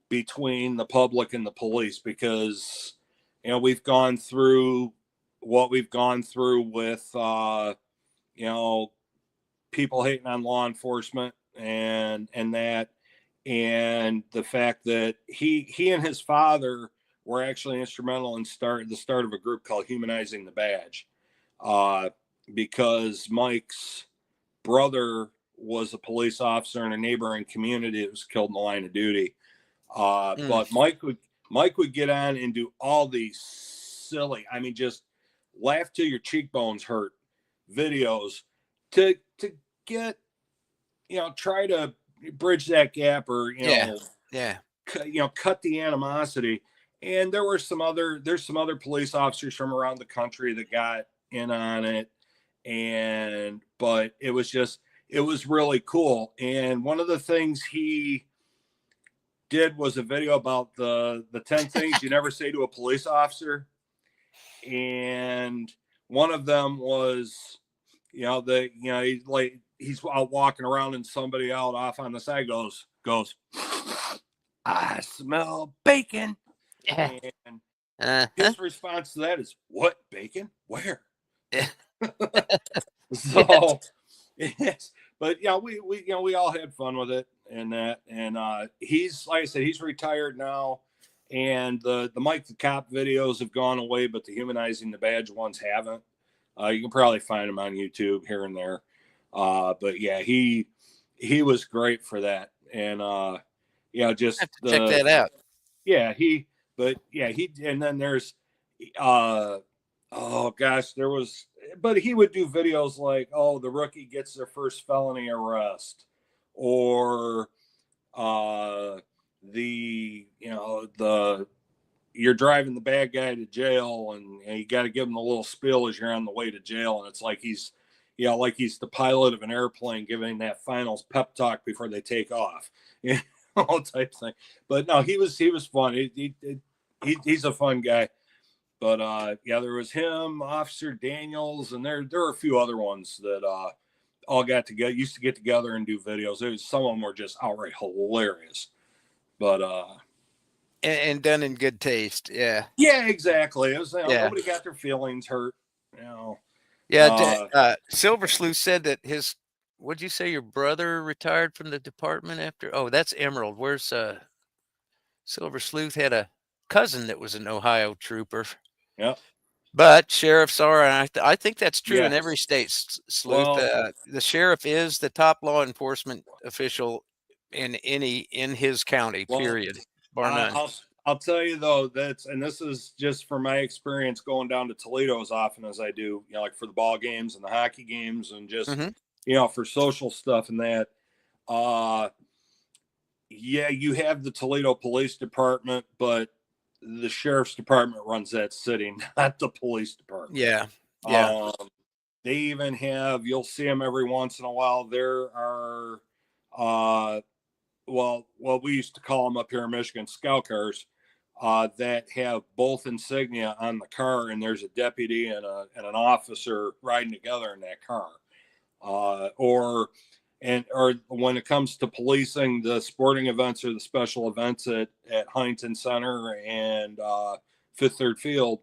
between the public and the police because we've gone through what we've gone through with people hating on law enforcement and the fact that he and his father were actually instrumental in the start of a group called Humanizing the Badge, because Mike's brother was a police officer in a neighboring community that was killed in the line of duty. But Mike would get on and do all these silly, just laugh till your cheekbones hurt videos to get, try to bridge that gap or, cut the animosity. And there's some other police officers from around the country that got in on it. But it was really cool. And one of the things he did was a video about the 10 things you never say to a police officer. And one of them was, he's out walking around and somebody out off on the side goes, I smell bacon. And his response to that is, what, bacon? Where? So yes, but we all had fun with it and that. And he's, like I said, he's retired now. And the Mike the Cop videos have gone away, but the humanizing the badge ones haven't. You can probably find them on YouTube here and there. But yeah, he was great for that. And just check that out. Yeah, and then there's oh gosh, but he would do videos like, oh, the rookie gets their first felony arrest, or you're driving the bad guy to jail, and you got to give him a little spiel as you're on the way to jail, and it's like he's the pilot of an airplane giving that final pep talk before they take off, all type thing. But no, he was fun. He's a fun guy. But there was him, Officer Daniels, and there are a few other ones that all used to get together and do videos. Some of them were just outright hilarious. But and done in good taste. Yeah. Yeah, exactly. It was nobody got their feelings hurt. Yeah. Silver Sleuth said that what'd you say? Your brother retired from the department after? Oh, that's Emerald. Where's Silver Sleuth had a cousin that was an Ohio trooper. Yeah. But sheriffs are, and I think that's true in every state, Sleuth. Well, the sheriff is the top law enforcement official in his county, period, bar none. I'll tell you though, this is just from my experience going down to Toledo as often as I do, like for the ball games and the hockey games and just, for social stuff and that. You have the Toledo Police Department, but the sheriff's department runs that city, not the police department. Yeah. They even have, you'll see them every once in a while. There are, what we used to call them up here in Michigan, scout cars, that have both insignia on the car, and there's a deputy and an officer riding together in that car. Or when it comes to policing the sporting events or the special events at Huntington Center and Fifth Third Field,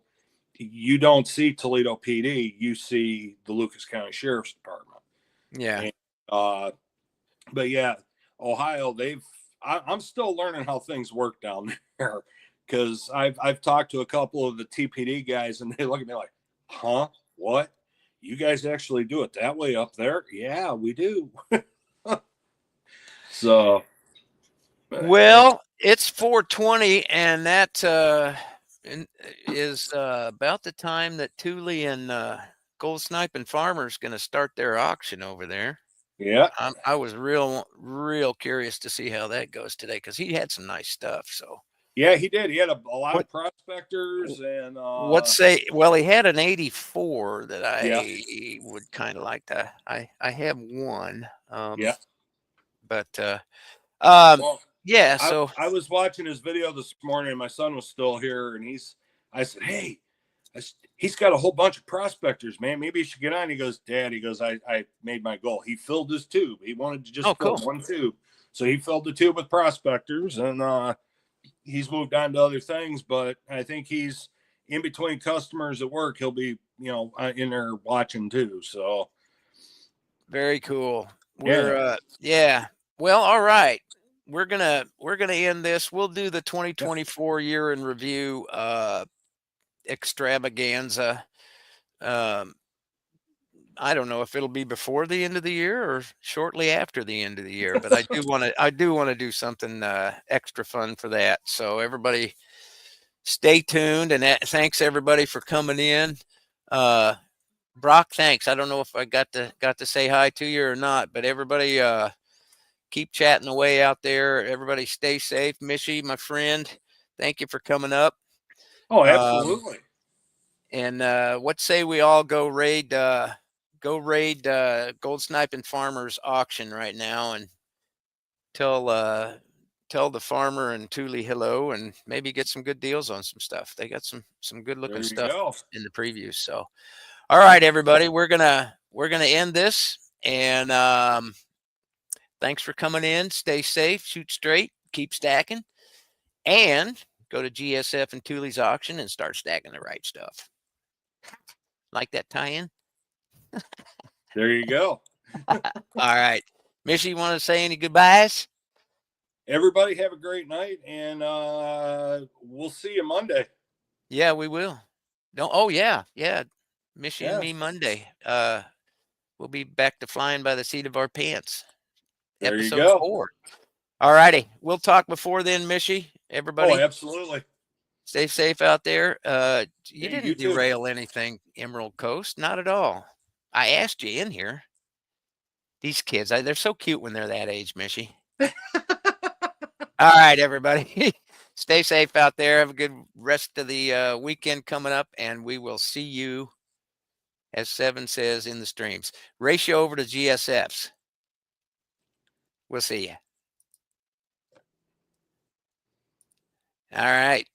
you don't see Toledo PD. You see the Lucas County Sheriff's Department. Yeah. And, but yeah, Ohio, I'm still learning how things work down there, because I've talked to a couple of the TPD guys, and they look at me like, huh, what? You guys actually do it that way up there? Yeah, we do. So, well, it's 4:20, and that is about the time that Thule and Gold Sniping Farmer's going to start their auction over there. Yeah, I was real curious to see how that goes today, because he had some nice stuff. So yeah, he did. He had a lot of prospectors and he had an 84 that I would kind of like to. I have one. But yeah. So I was watching his video this morning, and my son was still here, and I said, hey, he's got a whole bunch of prospectors, man. Maybe you should get on. He goes, Dad, I made my goal. He filled his tube. He wanted to just fill one tube. So he filled the tube with prospectors, and he's moved on to other things, but I think he's in between customers at work. He'll be, in there watching too. So very cool. Well, all right. We're gonna end this. We'll do the 2024 year in review extravaganza. I don't know if it'll be before the end of the year or shortly after the end of the year, but I do want to do something extra fun for that. So everybody stay tuned, and thanks everybody for coming in. Brock, thanks. I don't know if I got to say hi to you or not, but everybody keep chatting away out there. Everybody stay safe. Mishy, my friend, thank you for coming up. Oh, absolutely. And what say we all go raid Gold Sniping Farmers auction right now and tell the farmer and Thule hello and maybe get some good deals on some stuff. They got some good looking There you stuff go. in the previews. So all right, everybody, we're gonna end this, and thanks for coming in. Stay safe, shoot straight, keep stacking, and go to GSF and Thule's auction and start stacking the right stuff. Like that tie-in? There you go. All right. Mishy, you want to say any goodbyes? Everybody have a great night, and we'll see you Monday. Yeah, we will. Don't. Oh, yeah. Mishy Yeah. and me Monday. We'll be back to flying by the seat of our pants. There you Episode go. 4. All righty. We'll talk before then, Mishy. Everybody. Oh, absolutely. Stay safe out there. You Hey, didn't you too. derail anything, Emerald Coast. Not at all. I asked you in here. These kids, they're so cute when they're that age, Mishy. All right, everybody. Stay safe out there. Have a good rest of the weekend coming up, and we will see you, as Seven says, in the streams. Ratio over to GSFs. We'll see you. All right.